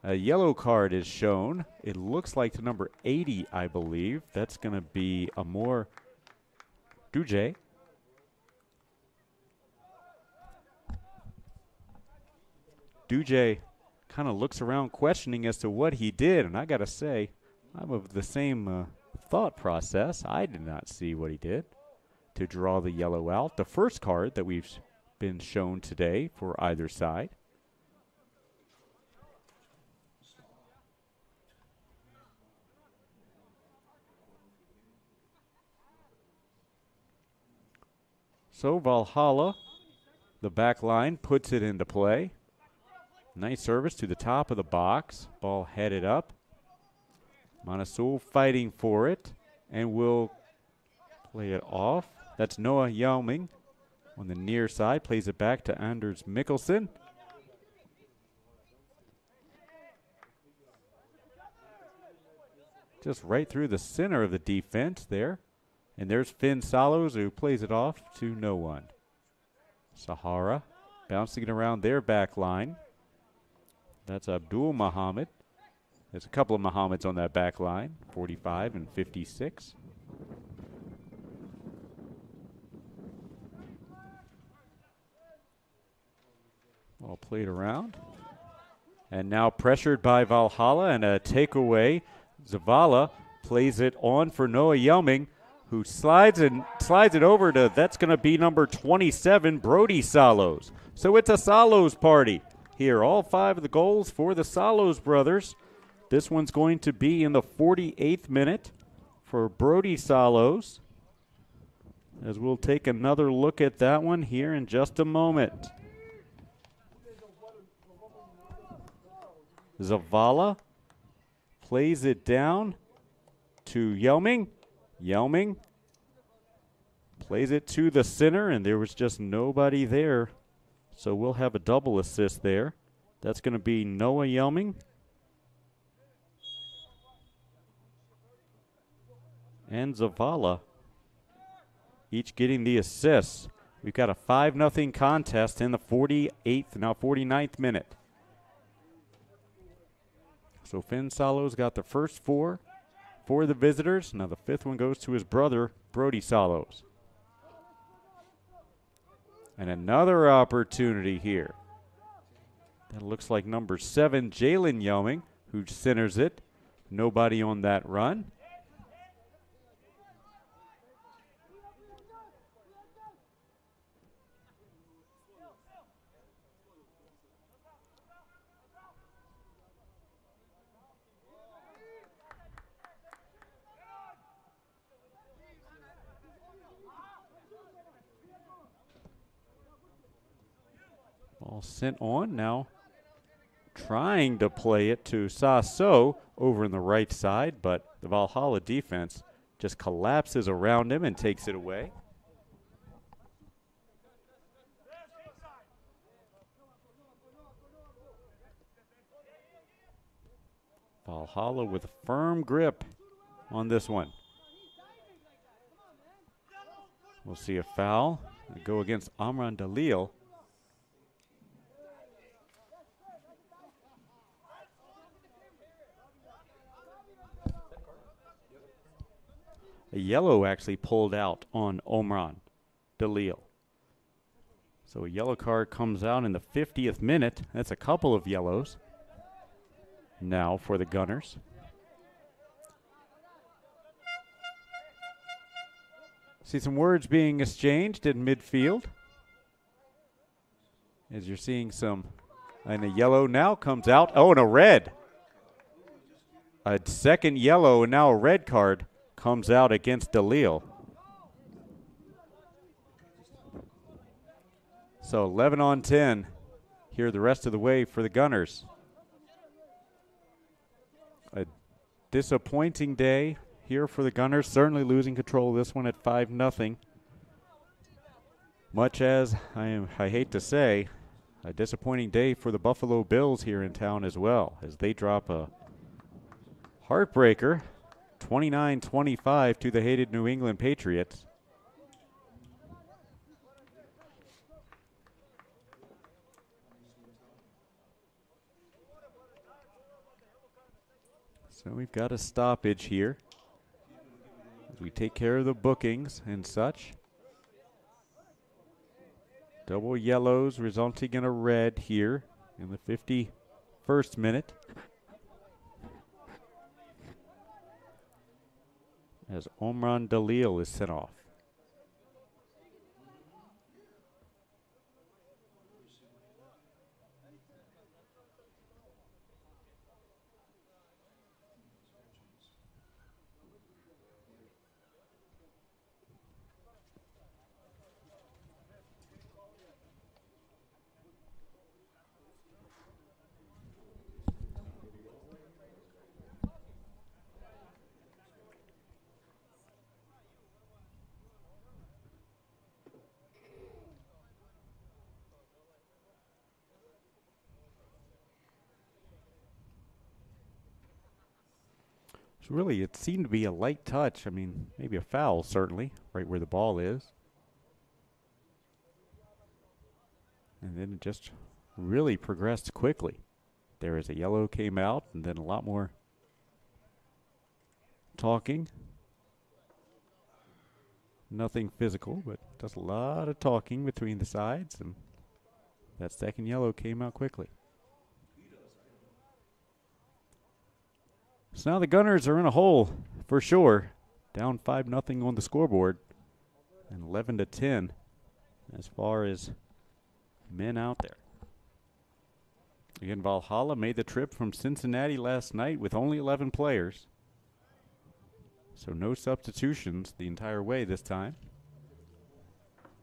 A yellow card is shown. It looks like to number 80, I believe. That's going to be Amor Duje. Duje kind of looks around questioning as to what he did, and I got to say, I'm of the same thought process. I did not see what he did to draw the yellow out. The first card that we've been shown today for either side. So Valhalla, the back line, puts it into play. Nice service to the top of the box. Ball headed up. Monasul fighting for it and will play it off. That's Noah Yaoming on the near side. Plays it back to Anders Mikkelsen. Just right through the center of the defense there. And there's Finn Salos, who plays it off to no one. SAHARA bouncing it around their back line. That's Abdul Muhammad. There's a couple of Muhammads on that back line, 45 and 56. All played around. And now pressured by Valhalla and a takeaway. Zavala plays it on for Noah Yelming, who slides it over to, that's going to be number 27, Brody Salos. So it's a Salos party here. All 5 of the goals for the Salos brothers. This one's going to be in the 48th minute for Brody Salos, as we'll take another look at that one here in just a moment. Zavala plays it down to Yelming. Yelming plays it to the center, and there was just nobody there. So we'll have a double assist there. That's going to be Noah Yelming and Zavala, each getting the assists. We've got a 5-0 contest in the 48th, now 49th minute. So Finn Salos got the first 4 for the visitors. Now the 5th one goes to his brother, Brody Salos. And another opportunity here. That looks like number 7, Jalen Yelming, who centers it. Nobody on that run. Ball sent on now. Trying to play it to Sasso over in the right side, but the Valhalla defense just collapses around him and takes it away. Valhalla with a firm grip on this one. We'll see a foul. Go against Kovan Dalil. A yellow actually pulled out on Kovan Dalil. So a yellow card comes out in the 50th minute. That's a couple of yellows now for the Gunners. See some words being exchanged in midfield. As you're seeing some, and a yellow now comes out. Oh, and a red. A second yellow and now a red card comes out against Dalil. So 11 on 10 here the rest of the way for the Gunners. A disappointing day here for the Gunners, certainly losing control of this one at 5-0. Much as I hate to say, a disappointing day for the Buffalo Bills here in town as well, as they drop a heartbreaker, 29-25 to the hated New England Patriots. So we've got a stoppage here as we take care of the bookings and such. Double yellows resulting in a red here in the 51st minute. As Kovan Dalil is sent off. So really, it seemed to be a light touch. I mean, maybe a foul, certainly, right where the ball is. And then it just really progressed quickly. There is a yellow came out, and then a lot more talking. Nothing physical, but just a lot of talking between the sides, and that second yellow came out quickly. So now the Gunners are in a hole for sure. Down 5-0 on the scoreboard. And 11-10 as far as men out there. Again, Valhalla made the trip from Cincinnati last night with only 11 players. So no substitutions the entire way this time.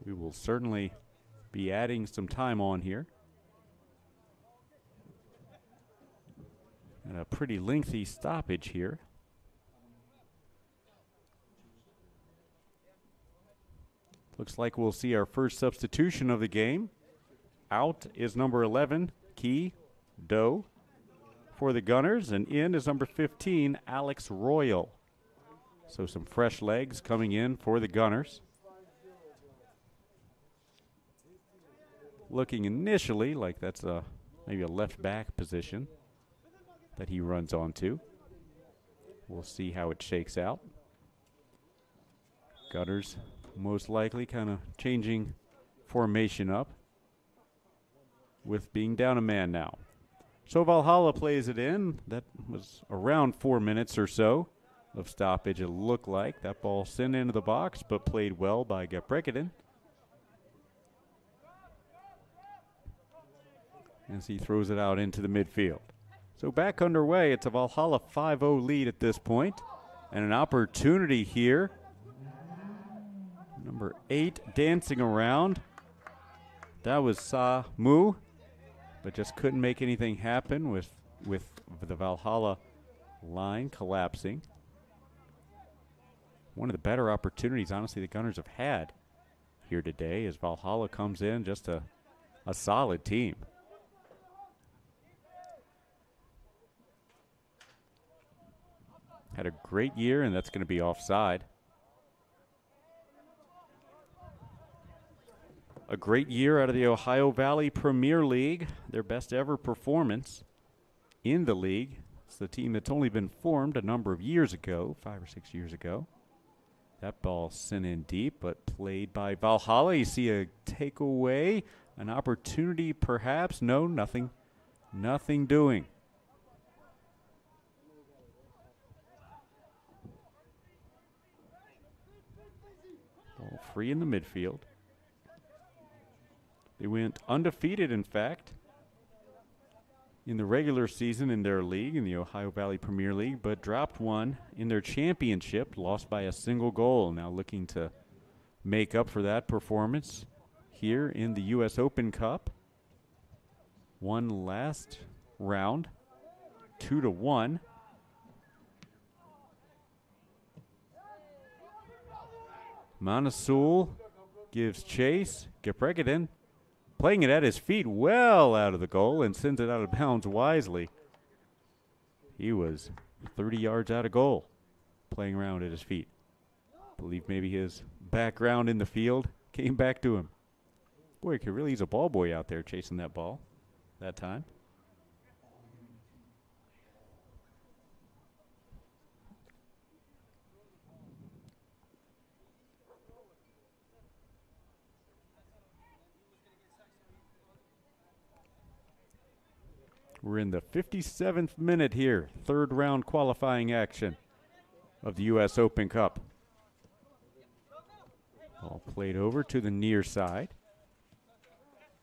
We will certainly be adding some time on here. And a pretty lengthy stoppage here. Looks like we'll see our first substitution of the game. Out is number 11, Key Doe for the Gunners, and in is number 15, Alex Royal. So some fresh legs coming in for the Gunners. Looking initially like that's maybe a left back position that he runs onto. We'll see how it shakes out. Gunners most likely kind of changing formation up with being down a man now. So Valhalla plays it in. That was around 4 minutes or so of stoppage, it looked like. That ball sent into the box, but played well by Geprekiden. As he throws it out into the midfield. So back underway, it's a Valhalla 5-0 lead at this point, and an opportunity here. Number 8 dancing around. That was Samu, but just couldn't make anything happen with the Valhalla line collapsing. One of the better opportunities, honestly, the Gunners have had here today as Valhalla comes in, just a solid team. Had a great year, and that's going to be offside. a great year out of the Ohio Valley Premier League, their best ever performance in the league. It's the team that's only been formed a number of years ago, 5 or 6 years ago. That ball sent in deep, but played by Valhalla. You see a takeaway, an opportunity perhaps. No, nothing doing. Ball free in the midfield. They went undefeated, in fact, in the regular season in their league, in the Ohio Valley Premier League, but dropped one in their championship, lost by a single goal. Now looking to make up for that performance here in the U.S. Open Cup. Won last round, 2-1. Manasul gives chase. Gepregaden playing it at his feet, well out of the goal, and sends it out of bounds wisely. He was 30 yards out of goal, playing around at his feet. Believe maybe his background in the field came back to him. Boy, he could really use a ball boy out there chasing that ball that time. We're in the 57th minute here, third round qualifying action of the U.S. Open Cup. Ball played over to the near side.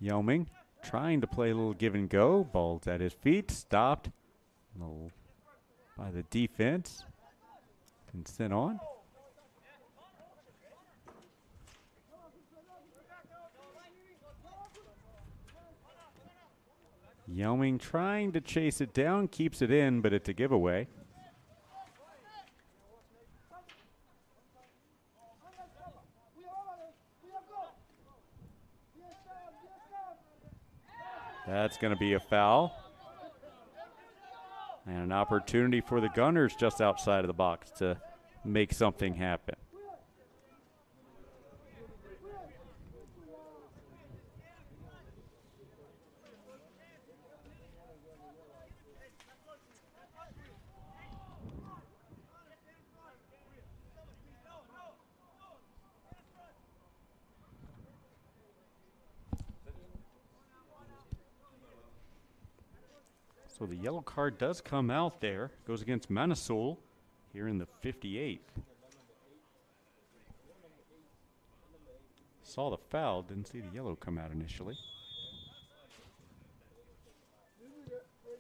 Yelming trying to play a little give and go. Ball's at his feet, stopped by the defense and sent on. Yelming trying to chase it down, keeps it in, but it's a giveaway. That's going to be a foul. And an opportunity for the Gunners just outside of the box to make something happen. So the yellow card does come out there. Goes against Manasul here in the 58th. Saw the foul, didn't see the yellow come out initially.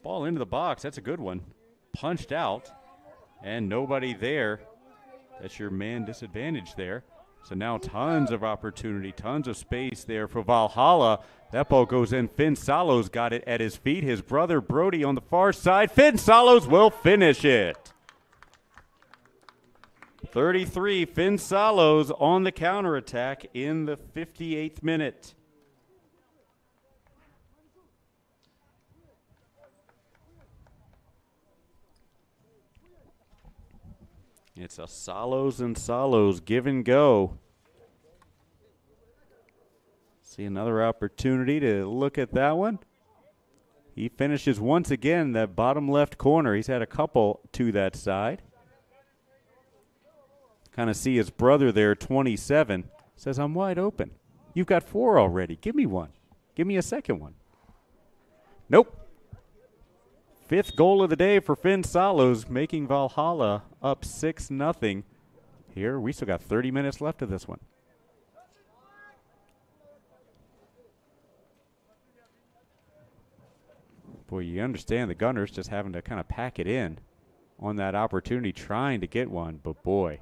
Ball into the box, that's a good one. Punched out, and nobody there. That's your man disadvantage there. So now tons of opportunity, tons of space there for Valhalla. That ball goes in. Finn Salos got it at his feet. His brother Brody on the far side. Finn Salos will finish it. 33, Finn Salos on the counterattack in the 58th minute. It's a Salos and Salos give and go. See another opportunity to look at that one. He finishes once again that bottom left corner. He's had a couple to that side. Kind of see his brother there, 27, says, I'm wide open. You've got 4 already. Give me one. Give me a second one. Nope. 5th goal of the day for Finn Salos, making Valhalla up 6-0 here. We still got 30 minutes left of this one. Boy, you understand the Gunners just having to kind of pack it in on that opportunity, trying to get one. But boy,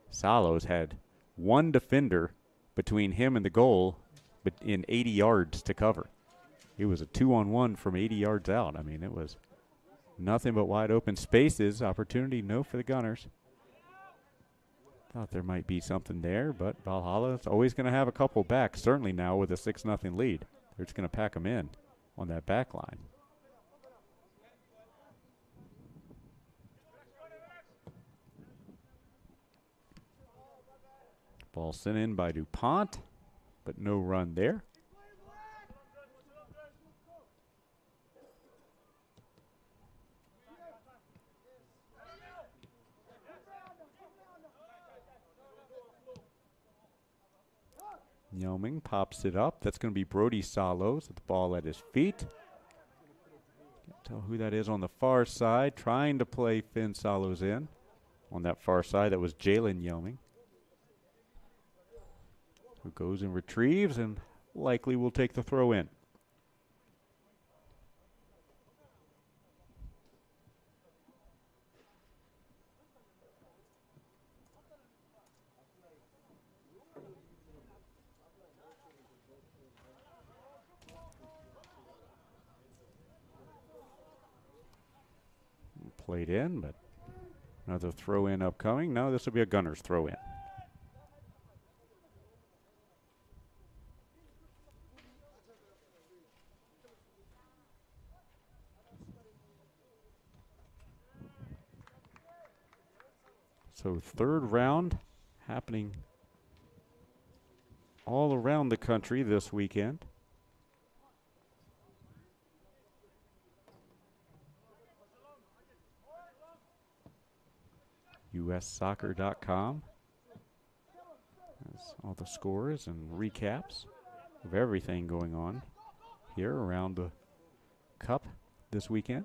Salos had one defender between him and the goal, but in 80 yards to cover. It was a 2-on-1 from 80 yards out. I mean, it was nothing but wide open spaces. Opportunity, no, for the Gunners. Thought there might be something there, but Valhalla is always going to have a couple back, certainly now with a 6-0 lead. They're just going to pack them in on that back line. Ball sent in by DuPont. but no run there. Yeoming pops it up. That's going to be Brody Salos with the ball at his feet. Can't tell who that is on the far side, trying to play Finn Salos in. On that far side, that was Jalen Yeoming, who goes and retrieves and likely will take the throw in. Played in, but another throw in upcoming. No, this will be a Gunners throw in. So third round happening all around the country this weekend. USsoccer.com has all the scores and recaps of everything going on here around the Cup this weekend.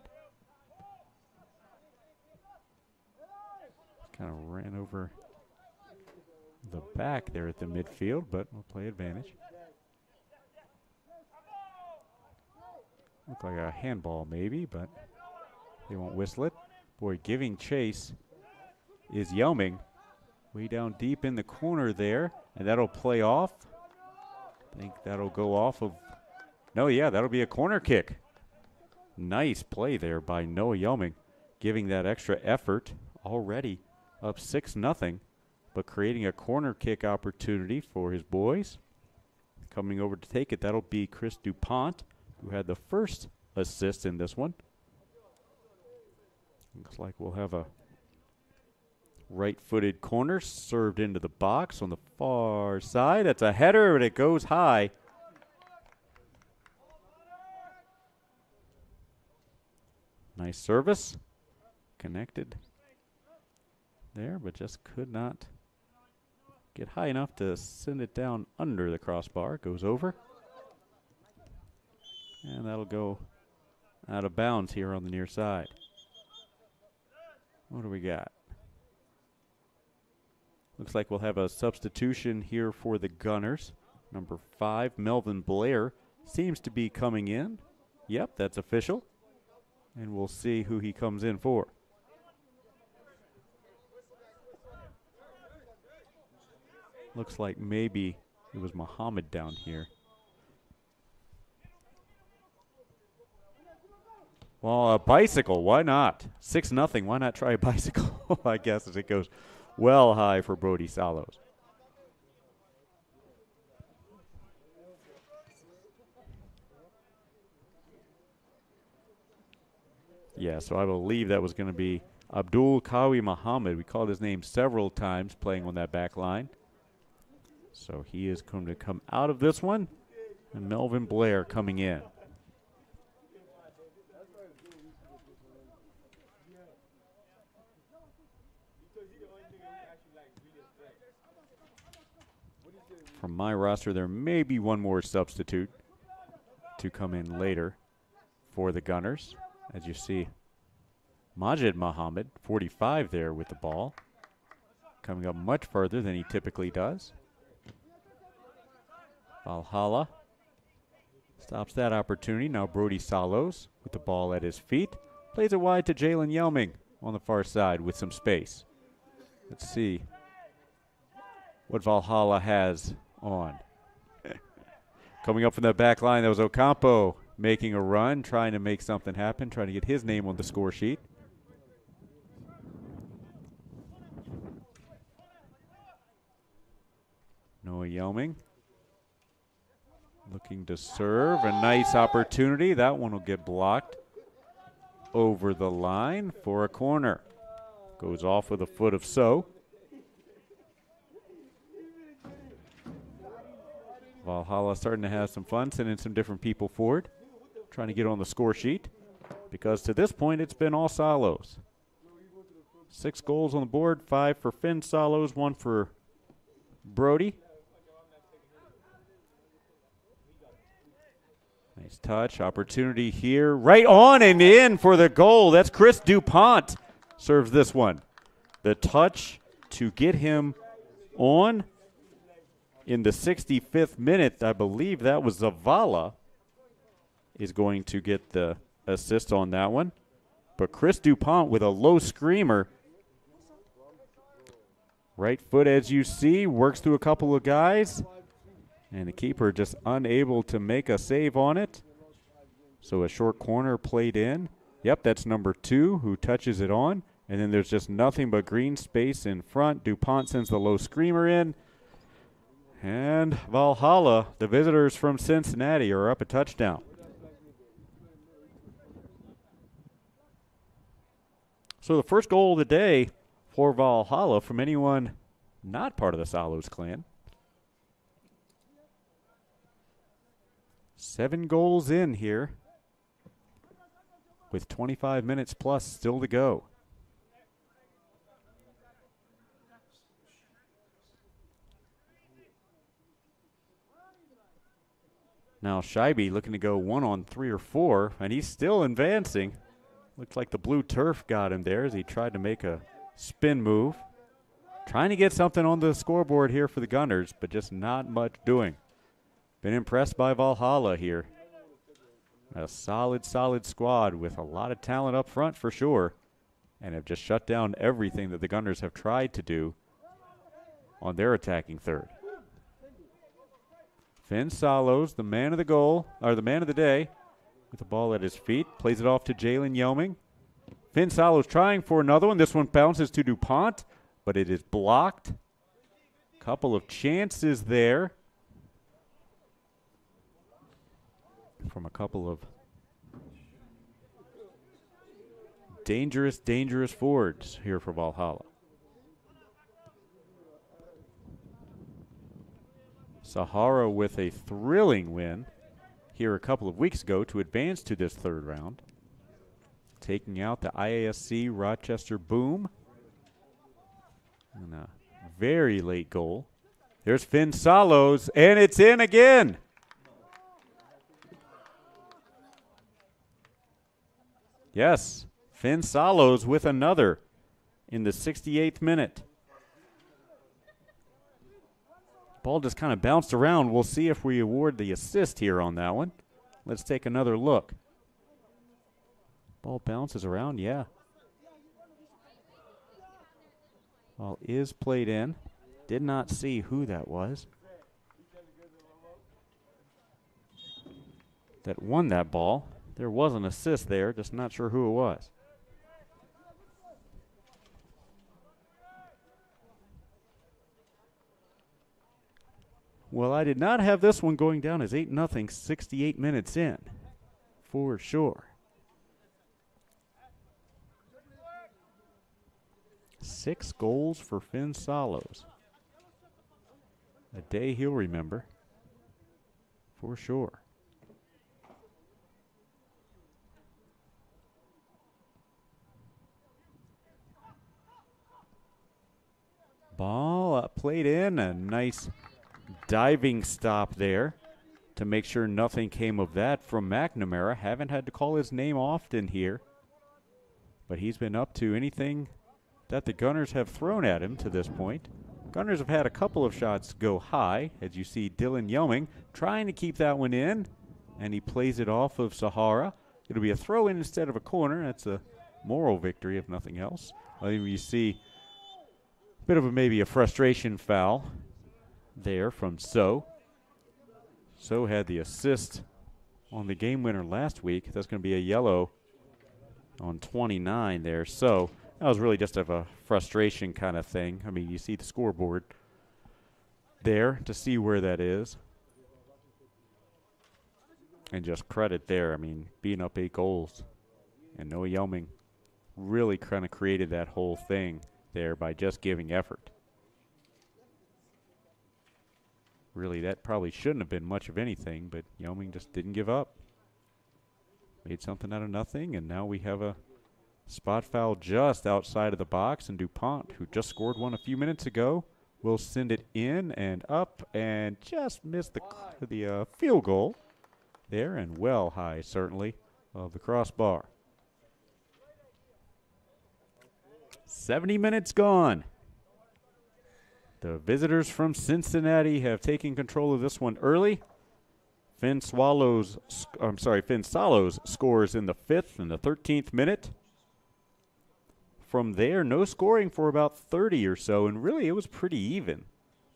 Kind of ran over the back there at the midfield, but we'll play advantage. Look like a handball maybe, but they won't whistle it. Boy, giving chase is Yeoming, way down deep in the corner there, and that'll play off. I think that'll go off of, no, yeah, that'll be a corner kick. Nice play there by Noah Yeoming, giving that extra effort, already up 6-0, but creating a corner kick opportunity for his boys. Coming over to take it, that'll be Chris DuPont, who had the first assist in this one. Looks like we'll have a right-footed corner served into the box on the far side. That's a header, but it goes high. Nice service. Connected there, but just could not get high enough to send it down under the crossbar. Goes over. And that'll go out of bounds here on the near side. What do we got? Looks like we'll have a substitution here for the Gunners. Number 5, Melvin Blair, seems to be coming in. Yep, that's official. And we'll see who he comes in for. Looks like maybe it was Muhammad down here. Well, a bicycle, why not? 6-0, why not try a bicycle, I guess, as it goes well high for Brody Salos. Yeah, so I believe that was going to be Abdul Kawi Muhammad. We called his name several times playing on that back line. So he is going to come out of this one, and Melvin Blair coming in. From my roster, there may be one more substitute to come in later for the Gunners. As you see, Majid Muhammad, 45 there with the ball, coming up much further than he typically does. Valhalla stops that opportunity. Now Brody Salos with the ball at his feet. Plays it wide to Jalen Yeoming on the far side with some space. Let's see what Valhalla has on. Coming up from the back line, that was Ocampo making a run, trying to make something happen, trying to get his name on the score sheet. Noah Yeoming looking to serve. A nice opportunity. That one will get blocked over the line for a corner. Goes off with a foot of So. Valhalla starting to have some fun, sending some different people forward, trying to get on the score sheet, because to this point it's been all Salos. 6 goals on the board, 5 for Finn Salos, 1 for Brody. Nice touch, opportunity here, right on and in for the goal. That's Chris DuPont serves this one. The touch to get him on in the 65th minute. I believe that was Zavala is going to get the assist on that one. But Chris DuPont with a low screamer. Right foot, as you see, works through a couple of guys. And the keeper just unable to make a save on it. So a short corner played in. Yep, that's number 2 who touches it on. And then there's just nothing but green space in front. DuPont sends the low screamer in. And Valhalla, the visitors from Cincinnati, are up a touchdown. So the first goal of the day for Valhalla from anyone not part of the Salos clan. 7 goals in here with 25 minutes plus still to go. Now Scheibe looking to go 1 on 3 or 4, and he's still advancing. Looks like the blue turf got him there as he tried to make a spin move. Trying to get something on the scoreboard here for the Gunners, but just not much doing. Been impressed by Valhalla here. A solid squad with a lot of talent up front for sure, and have just shut down everything that the Gunners have tried to do on their attacking third. Finn Salos, the man of the goal, or the man of the day, with the ball at his feet, plays it off to Jalen Yeoming. Finn Salos trying for another one. This one bounces to DuPont, but it is blocked. Couple of chances there from a couple of dangerous forwards here for Valhalla. SAHARA with a thrilling win here a couple of weeks ago to advance to this third round, taking out the IASC Rochester Boom. And a very late goal. There's Finn Salos, and it's in again. Yes, Finn Salos with another in the 68th minute. Ball just kind of bounced around. We'll see if we award the assist here on that one. Let's take another look. Ball bounces around, yeah. Ball is played in. Did not see who that was that won that ball. There was an assist there, just not sure who it was. Well, I did not have this one going down as 8-0, 68 minutes in, for sure. 6 goals for Finn Salos. A day he'll remember, for sure. Ball played in, a nice diving stop there to make sure nothing came of that from McNamara. Haven't had to call his name often here, but he's been up to anything that the Gunners have thrown at him to this point. Gunners have had a couple of shots go high, as you see Dylan Yeoming trying to keep that one in, and he plays it off of SAHARA. It'll be a throw-in instead of a corner. That's a moral victory, if nothing else. You see a bit of maybe a frustration foul there from So. So had the assist on the game winner last week. That's going to be a yellow on 29 there. So that was really just a frustration kind of thing. I mean, you see the scoreboard there to see where that is. And just credit there. I mean, being up 8 goals. And Noah Yeoming really kind of created that whole thing there by just giving effort. really, that probably shouldn't have been much of anything, but Wyoming just didn't give up. Made something out of nothing, and now we have a spot foul just outside of the box, and DuPont, who just scored one a few minutes ago, will send it in and up and just missed the field goal there, and well high, certainly, of the crossbar. 70 minutes gone. The visitors from Cincinnati have taken control of this one early. Finn Swallows scores in the 5th and the 13th minute. From there, no scoring for about 30 or so, and really it was pretty even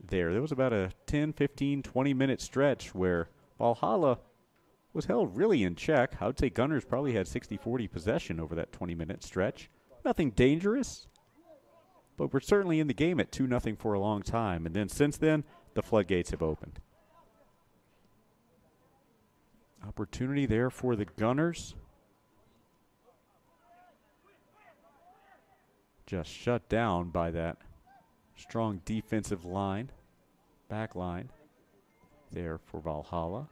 there. There was about a 10, 15, 20-minute stretch where Valhalla was held really in check. I would say Gunners probably had 60-40 possession over that 20-minute stretch. Nothing dangerous, but we're certainly in the game at 2-0 for a long time. And then since then, the floodgates have opened. Opportunity there for the Gunners. Just shut down by that strong defensive line, back line there for Valhalla.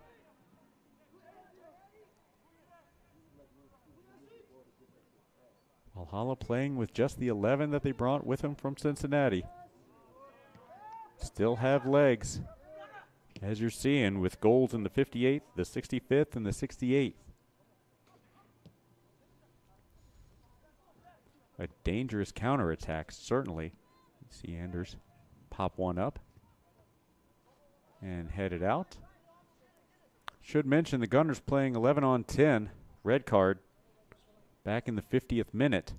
Valhalla playing with just the 11 that they brought with them from Cincinnati. Still have legs, as you're seeing, with goals in the 58th, the 65th, and the 68th. A dangerous counterattack, certainly. You see Anders pop one up and head it out. Should mention the Gunners playing 11 on 10, red card, back in the 50th minute.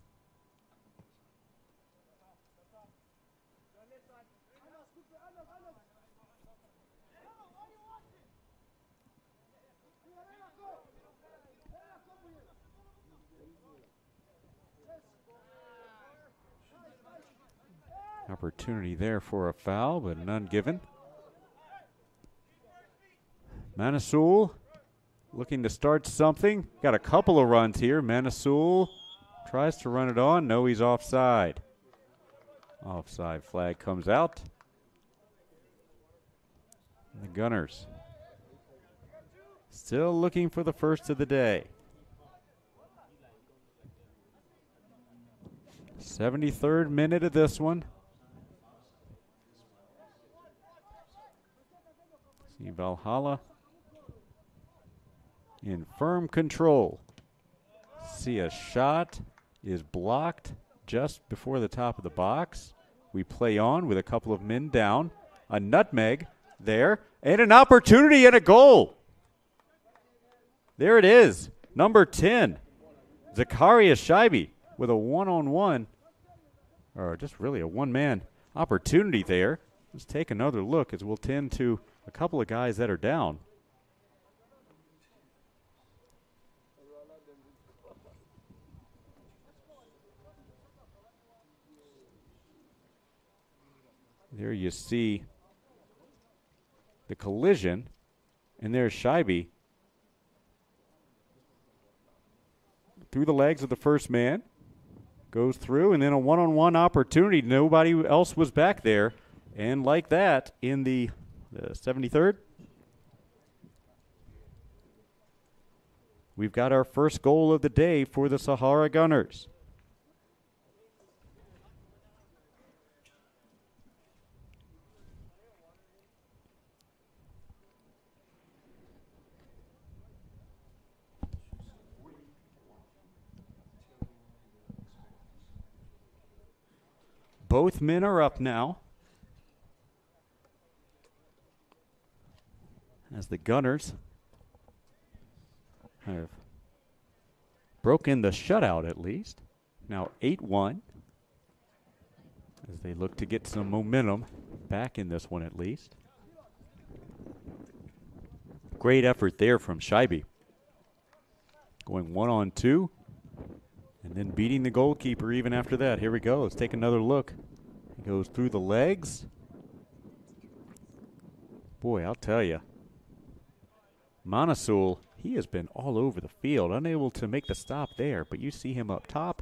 Opportunity there for a foul, but none given. Manisoul looking to start something. Got a couple of runs here. Manisoul tries to run it on. No, he's offside. Offside flag comes out. The Gunners still looking for the first of the day. 73rd minute of this one. See Valhalla in firm control. See a shot is blocked just before the top of the box. We play on with a couple of men down. A nutmeg there, and an opportunity and a goal. There it is, number 10, Zacharias Scheibe with a one-on-one, or just really a one-man opportunity there. Let's take another look as we'll tend to a couple of guys that are down. There you see the collision, and there's Scheibe through the legs of the first man, goes through, and then a one-on-one opportunity. Nobody else was back there, and like that, in the 73rd, we've got our first goal of the day for the Sahara Gunners. Both men are up now, as the Gunners have broken the shutout at least. Now 8-1 as they look to get some momentum back in this one at least. Great effort there from Scheibe. Going 1-on-2 and then beating the goalkeeper even after that. Here we go. Let's take another look. He goes through the legs. Boy, I'll tell you, Manisoul, he has been all over the field, unable to make the stop there, but you see him up top,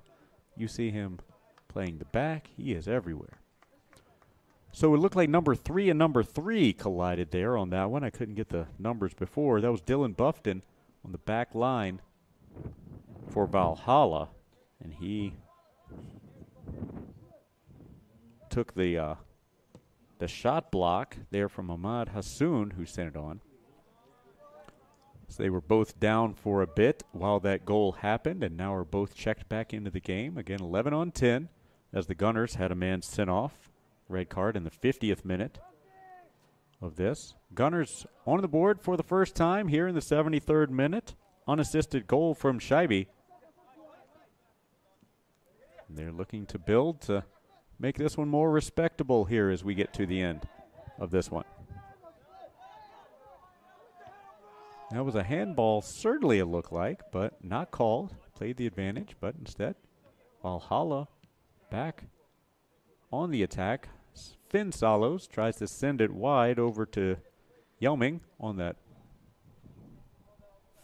you see him playing the back, he is everywhere. So it looked like number 3 and number 3 collided there on that one. I couldn't get the numbers before. That was Dylan Buffton on the back line for Valhalla. And he took the shot block there from Ahmad Hassoun, who sent it on. So they were both down for a bit while that goal happened, and now are both checked back into the game. Again, 11 on 10 as the Gunners had a man sent off. Red card in the 50th minute of this. Gunners on the board for the first time here in the 73rd minute. Unassisted goal from Scheibe. They're looking to build to make this one more respectable here as we get to the end of this one. That was a handball, certainly it looked like, but not called. Played the advantage, but instead, Valhalla back on the attack. Finn Salos tries to send it wide over to Yelming on that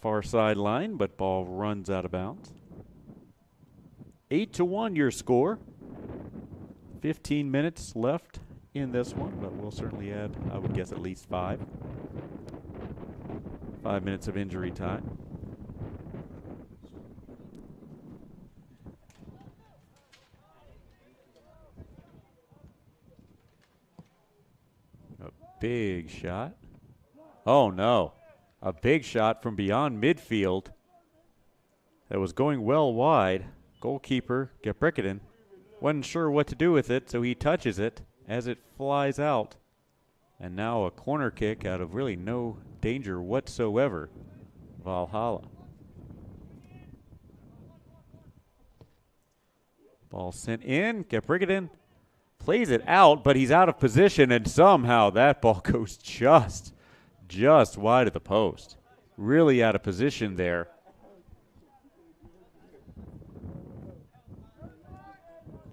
far sideline, but ball runs out of bounds. 8-1 your score. 15 minutes left in this one, but we'll certainly add, I would guess, at least 5. 5 minutes of injury time. A big shot. Oh, no. A big shot from beyond midfield that was going well wide. Goalkeeper Gebrikiden wasn't sure what to do with it, so he touches it as it flies out. And now a corner kick out of really no danger whatsoever. Valhalla. Ball sent in. Gebrikiden plays it out, but he's out of position, and somehow that ball goes just wide of the post. Really out of position there.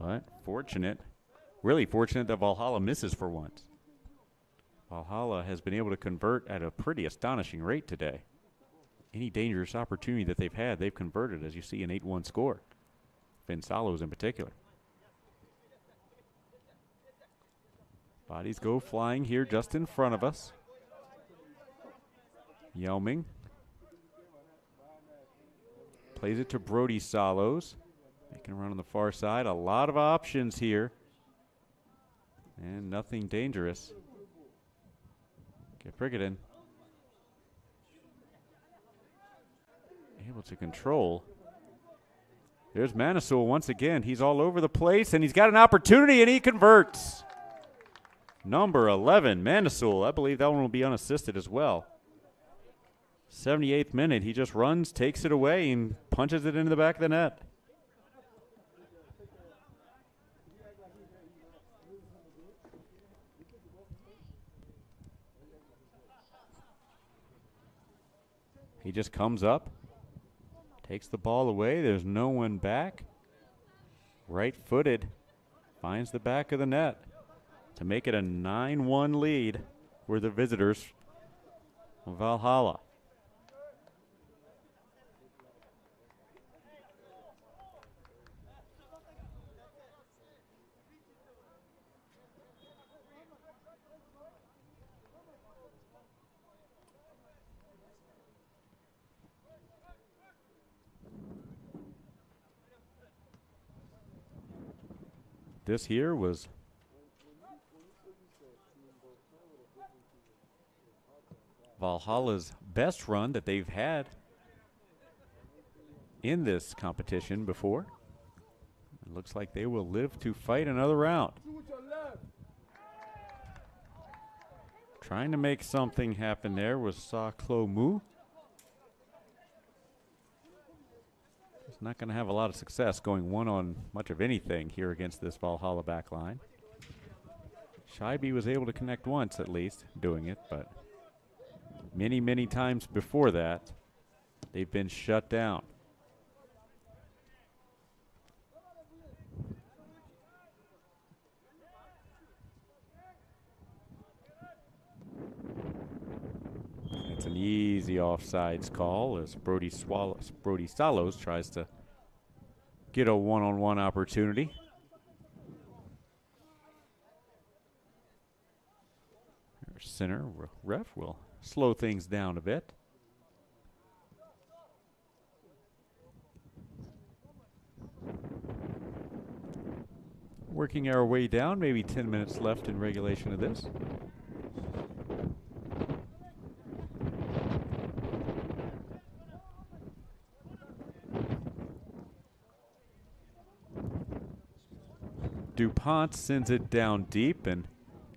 But fortunate, really fortunate that Valhalla misses for once. Valhalla has been able to convert at a pretty astonishing rate today. Any dangerous opportunity that they've had, they've converted, as you see, an 8-1 score. Finn Salos in particular. Bodies go flying here just in front of us. Yelming plays it to Brody Salos. Making a run on the far side. A lot of options here. And nothing dangerous. Gebrikiden able to control. There's Manisul once again. He's all over the place, and he's got an opportunity, and he converts. Number 11, Manisul. I believe that one will be unassisted as well. 78th minute. He just runs, takes it away, and punches it into the back of the net. He just comes up, takes the ball away. There's no one back. Right-footed, finds the back of the net to make it a 9-1 lead for the visitors of Valhalla. This here was Valhalla's best run that they've had in this competition before. It looks like they will live to fight another round. Trying to make something happen there was Saklo Mu. He's not going to have a lot of success going one on much of anything here against this Valhalla back line. Scheibe was able to connect once at least doing it, but many, many times before that, they've been shut down. It's an easy offsides call as Brody Salos tries to get a one-on-one opportunity. Our center ref will slow things down a bit. Working our way down, maybe 10 minutes left in regulation of this. DuPont sends it down deep, and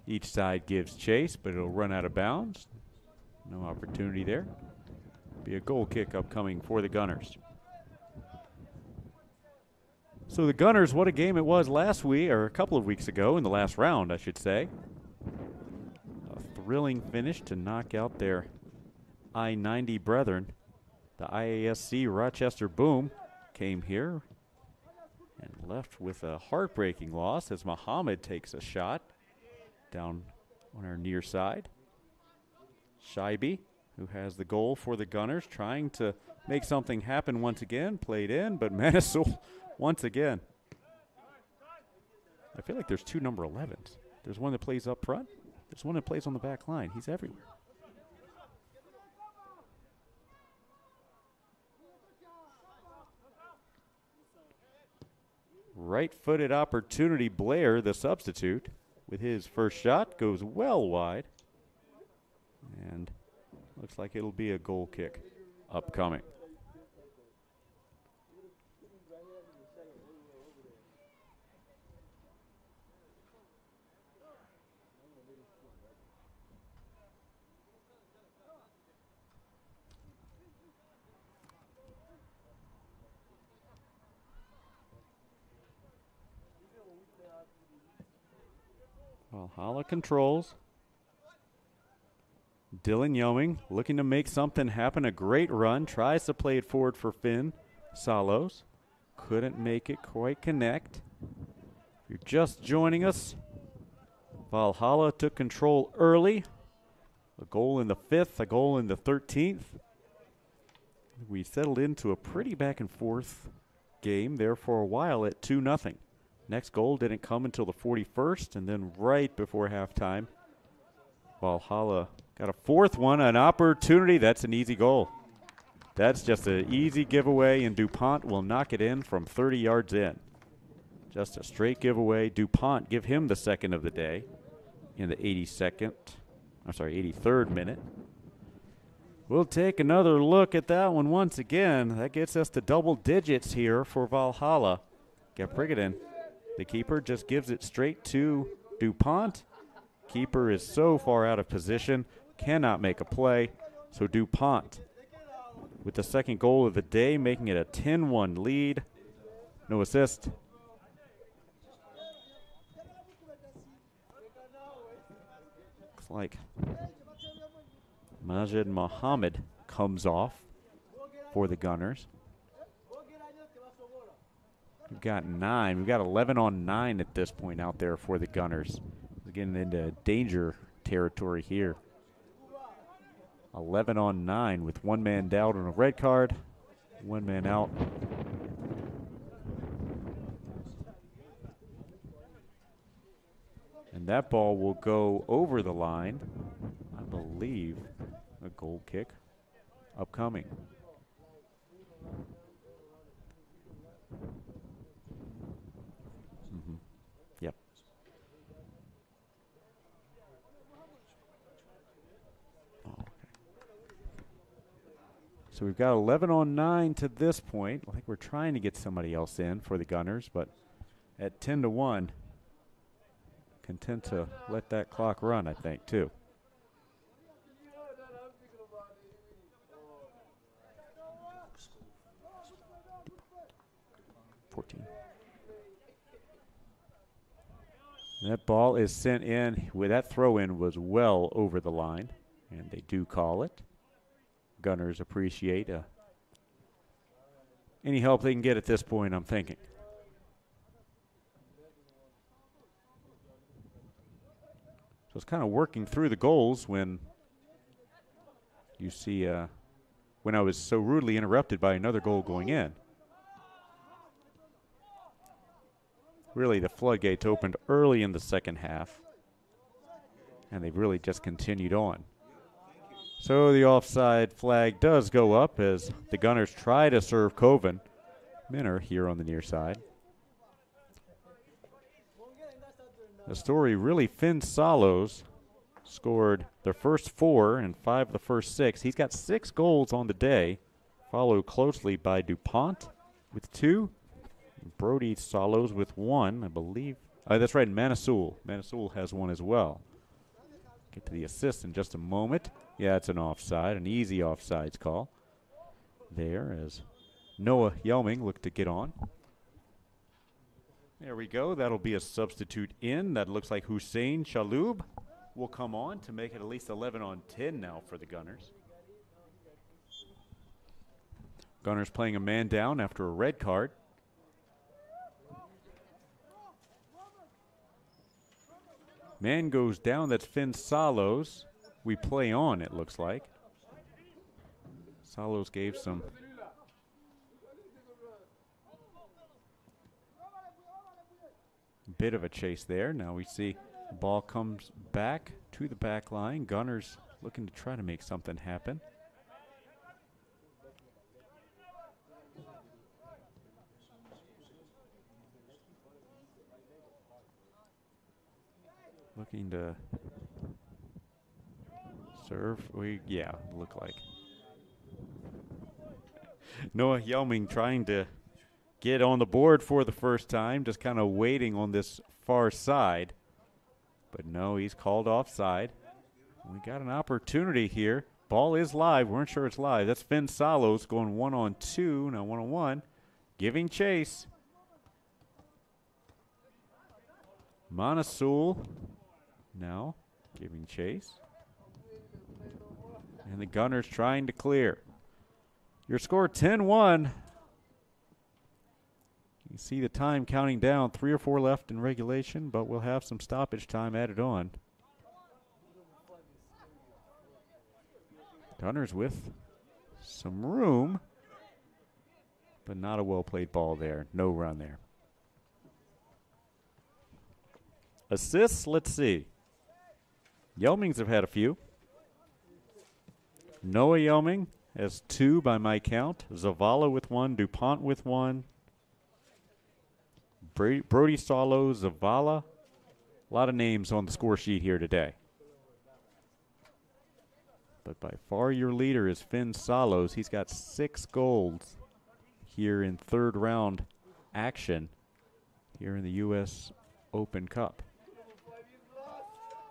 each side gives chase, but it'll run out of bounds. No opportunity there. Be a goal kick upcoming for the Gunners. So the Gunners, what a game it was last week, or a couple of weeks ago, in the last round, I should say. A thrilling finish to knock out their I-90 brethren. The IASC Rochester Boom came here and left with a heartbreaking loss as Muhammad takes a shot down on our near side. Scheibe, who has the goal for the Gunners, trying to make something happen once again, played in, but Manisul once again. I feel like there's two number 11s. There's one that plays up front. There's one that plays on the back line. He's everywhere. Right-footed opportunity. Blair, the substitute, with his first shot, goes well wide. And looks like it'll be a goal kick upcoming. Valhalla controls. Dylan Yeoming looking to make something happen. A great run. Tries to play it forward for Finn Salos. Couldn't make it quite connect. If you're just joining us, Valhalla took control early. A goal in the 5th, a goal in the 13th. We settled into a pretty back and forth game there for a while at 2-0. Next goal didn't come until the 41st, and then right before halftime, Valhalla got a 4th one, an opportunity. That's an easy goal. That's just an easy giveaway, and DuPont will knock it in from 30 yards in. Just a straight giveaway. DuPont give him the second of the day in the 83rd minute. We'll take another look at that one once again. That gets us to double digits here for Valhalla. Gabrigadin, the keeper, just gives it straight to DuPont. Keeper is so far out of position, cannot make a play. So DuPont with the second goal of the day, making it a 10-1 lead. No assist. Looks like Majid Mohammed comes off for the Gunners. We've got 9. We've got 11 on 9 at this point out there for the Gunners. We're getting into danger territory here. 11 on 9 with one man down on a red card, one man out. And that ball will go over the line. I believe a goal kick upcoming. Yep. Oh, okay. So we've got 11 on 9 to this point. I think we're trying to get somebody else in for the Gunners, but at 10-1, content to let that clock run, I think, too. That ball is sent in. With that throw in was well over the line, and they do call it. Gunners appreciate any help they can get at this point, I'm thinking. So it's kind of working through the goals when you see when I was so rudely interrupted by another goal going in. Really, the floodgates opened early in the second half. And they've really just continued on. So the offside flag does go up as the Gunners try to serve Kovan. Minner here on the near side. The story really, Finn Salos scored their first 4 and 5 of the first 6. He's got 6 goals on the day, followed closely by DuPont with 2. Brody Salos with 1, I believe. That's right, Manisoul. Manisoul has 1 as well. Get to the assist in just a moment. Yeah, it's an offside, an easy offsides call there as Noah Yelming looked to get on. There we go. That'll be a substitute in. That looks like Hussein Shaloub will come on to make it at least 11 on 10 now for the Gunners. Gunners playing a man down after a red card. Man goes down. That's Finn Salos. We play on, it looks like. Salos gave some bit of a chase there. Now we see the ball comes back to the back line. Gunners looking to try to make something happen. Looking to serve. Yeah, look like. Noah Yelming trying to get on the board for the first time, just kind of waiting on this far side. But no, he's called offside. We got an opportunity here. Ball is live. Weren't sure it's live. That's Finn Salos going 1-on-2, now 1-on-1, giving chase. Manisoul now giving chase. And the Gunners trying to clear. Your score 10-1. You see the time counting down, 3 or 4 left in regulation, but we'll have some stoppage time added on. Gunners with some room, but not a well-played ball there. No run there. Assists, let's see. Yelmings have had a few. Noah Yelming has 2 by my count. Zavala with 1, DuPont with 1. Brody Salos, Zavala. A lot of names on the score sheet here today. But by far your leader is Finn Salos. He's got 6 goals here in third round action here in the U.S. Open Cup.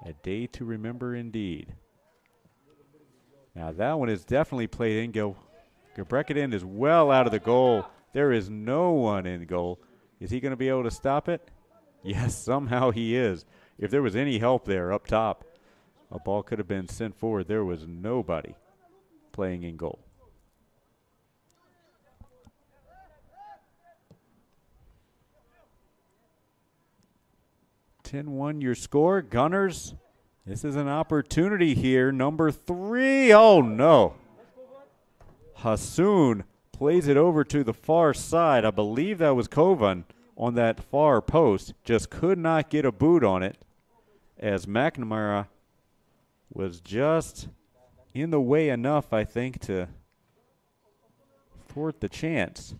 A day to remember indeed. Now that one is definitely played in. Gebrekkinen is well out of the goal. There is no one in goal. Is he going to be able to stop it? Yes, somehow he is. If there was any help there up top, a ball could have been sent forward. There was nobody playing in goal. (10-1) your score. Gunners, this is an opportunity here. Number 3. Oh, no. Hassoun plays it over to the far side. I believe that was Kovan on that far post. Just could not get a boot on it as McNamara was just in the way enough, I think, to thwart the chance.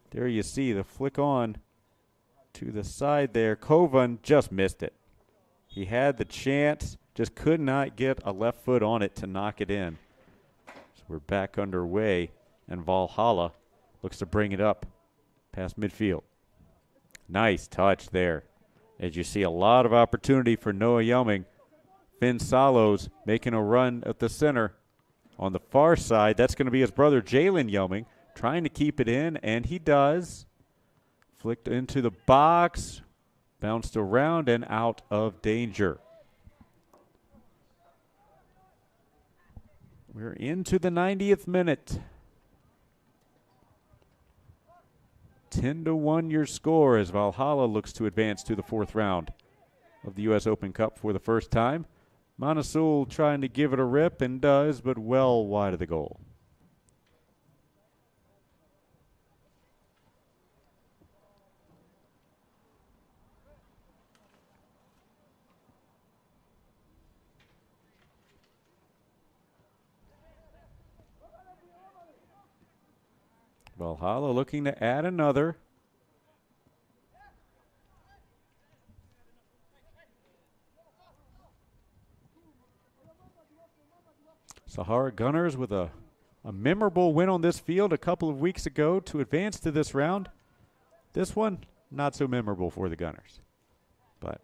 There you see the flick on to the side there. Kovan just missed it. He had the chance, just could not get a left foot on it to knock it in. So we're back underway, and Valhalla looks to bring it up past midfield. Nice touch there. As you see, a lot of opportunity for Noah Yelming. Finn Salos making a run at the center. On the far side, that's going to be his brother Jalen Yelming trying to keep it in, and he does. Flicked into the box, bounced around and out of danger. We're into the 90th minute. 10-1 your score as Valhalla looks to advance to the 4th round of the U.S. Open Cup for the first time. Manisoul trying to give it a rip and does, but well wide of the goal. Valhalla looking to add another. Sahara Gunners with a memorable win on this field a couple of weeks ago to advance to this round. This one, not so memorable for the Gunners. But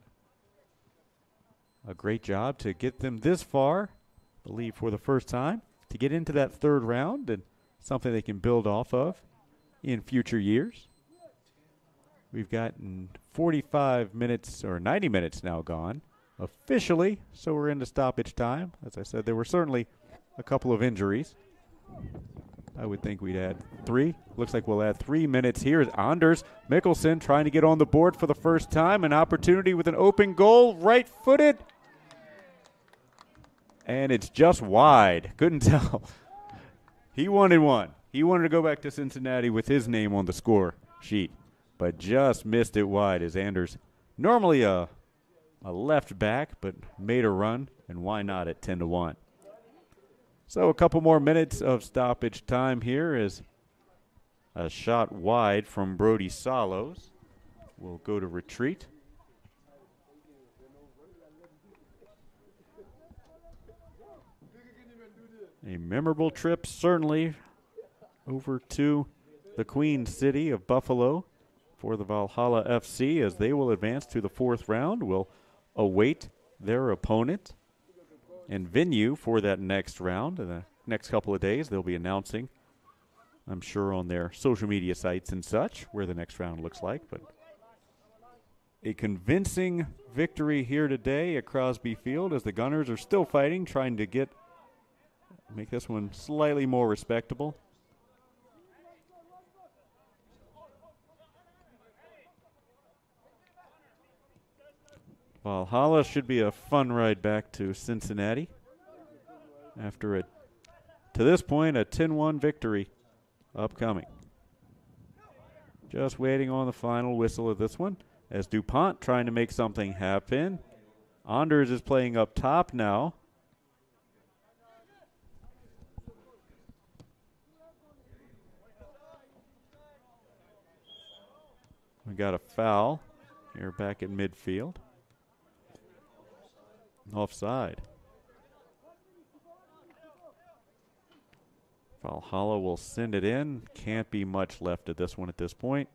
a great job to get them this far, I believe for the first time, to get into that third round, and something they can build off of in future years. We've gotten 45 minutes or 90 minutes now gone officially, so we're into stoppage time. As I said, there were certainly a couple of injuries. I would think we'd add 3. Looks like we'll add 3 minutes here as Anders Mikkelsen trying to get on the board for the first time. An opportunity with an open goal, right-footed. And it's just wide. Couldn't tell. He wanted one. He wanted to go back to Cincinnati with his name on the score sheet, but just missed it wide as Anders, normally a left back, but made a run, and why not at 10-1. So a couple more minutes of stoppage time here as a shot wide from Brody Salos will go to retreat. A memorable trip, certainly, over to the Queen City of Buffalo for the Valhalla FC as they will advance to the 4th round. Will await their opponent and venue for that next round. In the next couple of days, they'll be announcing, I'm sure, on their social media sites and such, where the next round looks like. But a convincing victory here today at Crosby Field as the Gunners are still fighting, trying to make this one slightly more respectable. Valhalla should be a fun ride back to Cincinnati after to this point, a 10-1 victory upcoming. Just waiting on the final whistle of this one as DuPont trying to make something happen. Anders is playing up top now. We got a foul here back at midfield. Offside. Valhalla will send it in. Can't be much left of this one at this point.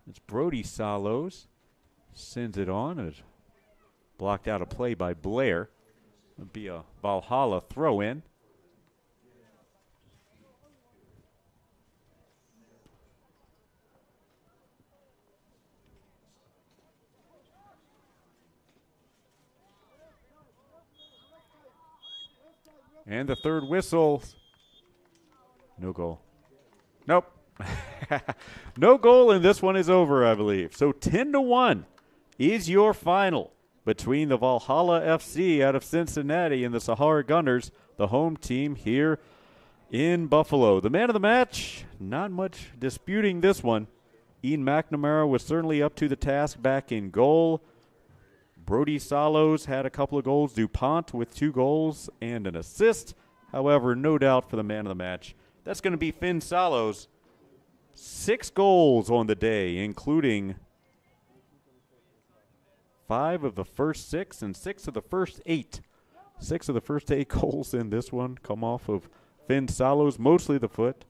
It's Brody Salos. Sends it on. It's blocked out a play by Blair. It'll be a Valhalla throw in. And the third whistle. No goal. Nope. No goal, and this one is over, I believe. So 10-1 is your final between the Valhalla FC out of Cincinnati and the Sahara Gunners, the home team here in Buffalo. The man of the match, not much disputing this one. Ian McNamara was certainly up to the task back in goal. Brody Salos had a couple of goals. DuPont with 2 goals and an assist. However, no doubt for the man of the match, that's going to be Finn Salos. 6 goals on the day, including 5 of the first 6 and 6 of the first 8. 6 of the first 8 goals in this one come off of Finn Salos, mostly the foot.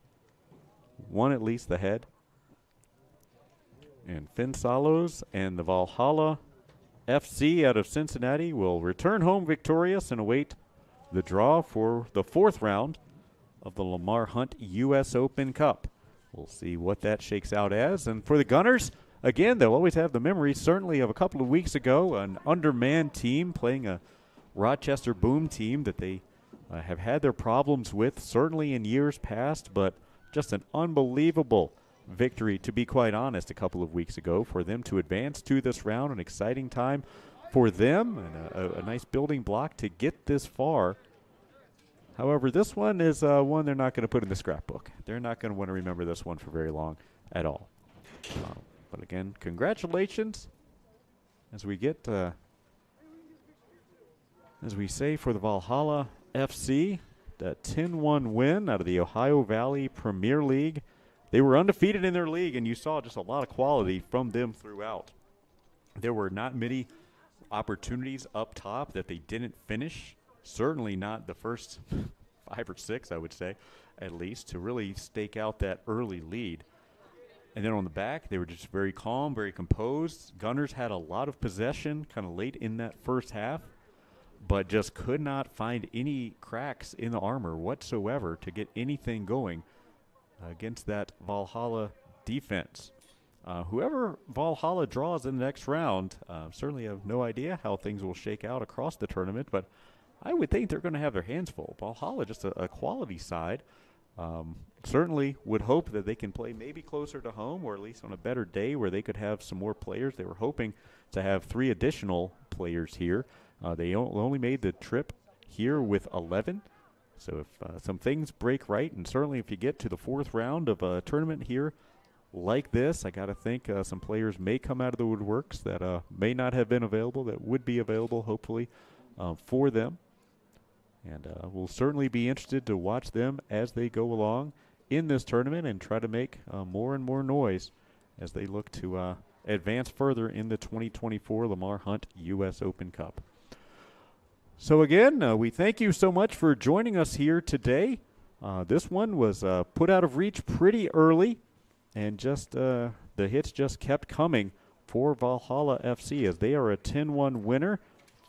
1 at least the head. And Finn Salos and the Valhalla FC out of Cincinnati will return home victorious and await the draw for the 4th round of the Lamar Hunt U.S. Open Cup. We'll see what that shakes out as. And for the Gunners, again, they'll always have the memories, certainly, of a couple of weeks ago, an undermanned team playing a Rochester Boom team that they have had their problems with, certainly in years past, but just an unbelievable victory, to be quite honest, a couple of weeks ago for them to advance to this round. An exciting time for them and a nice building block to get this far. However, this one is one they're not going to put in the scrapbook. They're not going to want to remember this one for very long at all. But again, congratulations as we get, as we say for the Valhalla FC, that 10-1 win out of the Ohio Valley Premier League. They were undefeated in their league, and you saw just a lot of quality from them throughout. There were not many opportunities up top that they didn't finish. Certainly not the first 5 or 6, I would say, at least, to really stake out that early lead. And then on the back, they were just very calm, very composed. Gunners had a lot of possession kind of late in that first half, but just could not find any cracks in the armor whatsoever to get anything going against that Valhalla defense. Whoever Valhalla draws in the next round, certainly have no idea how things will shake out across the tournament, but I would think they're going to have their hands full. Valhalla, just a quality side. Certainly would hope that they can play maybe closer to home, or at least on a better day where they could have some more players. They were hoping to have 3 additional players here. They only made the trip here with 11. So if some things break right, and certainly if you get to the 4th round of a tournament here like this, I got to think some players may come out of the woodworks that may not have been available, that would be available hopefully for them. And we'll certainly be interested to watch them as they go along in this tournament and try to make more and more noise as they look to advance further in the 2024 Lamar Hunt U.S. Open Cup. So again, we thank you so much for joining us here today. This one was put out of reach pretty early, and just the hits just kept coming for Valhalla FC as they are a 10-1 winner.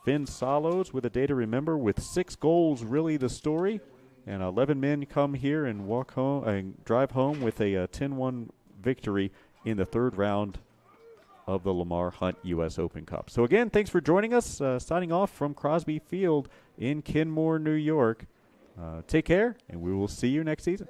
Finn Salos with a day to remember, with 6 goals really the story, and 11 men come here and walk home and drive home with a 10-1 victory in the 3rd round of the Lamar Hunt U.S. Open Cup. So again, thanks for joining us. Signing off from Crosby Field in Kenmore, New York. Take care, and we will see you next season.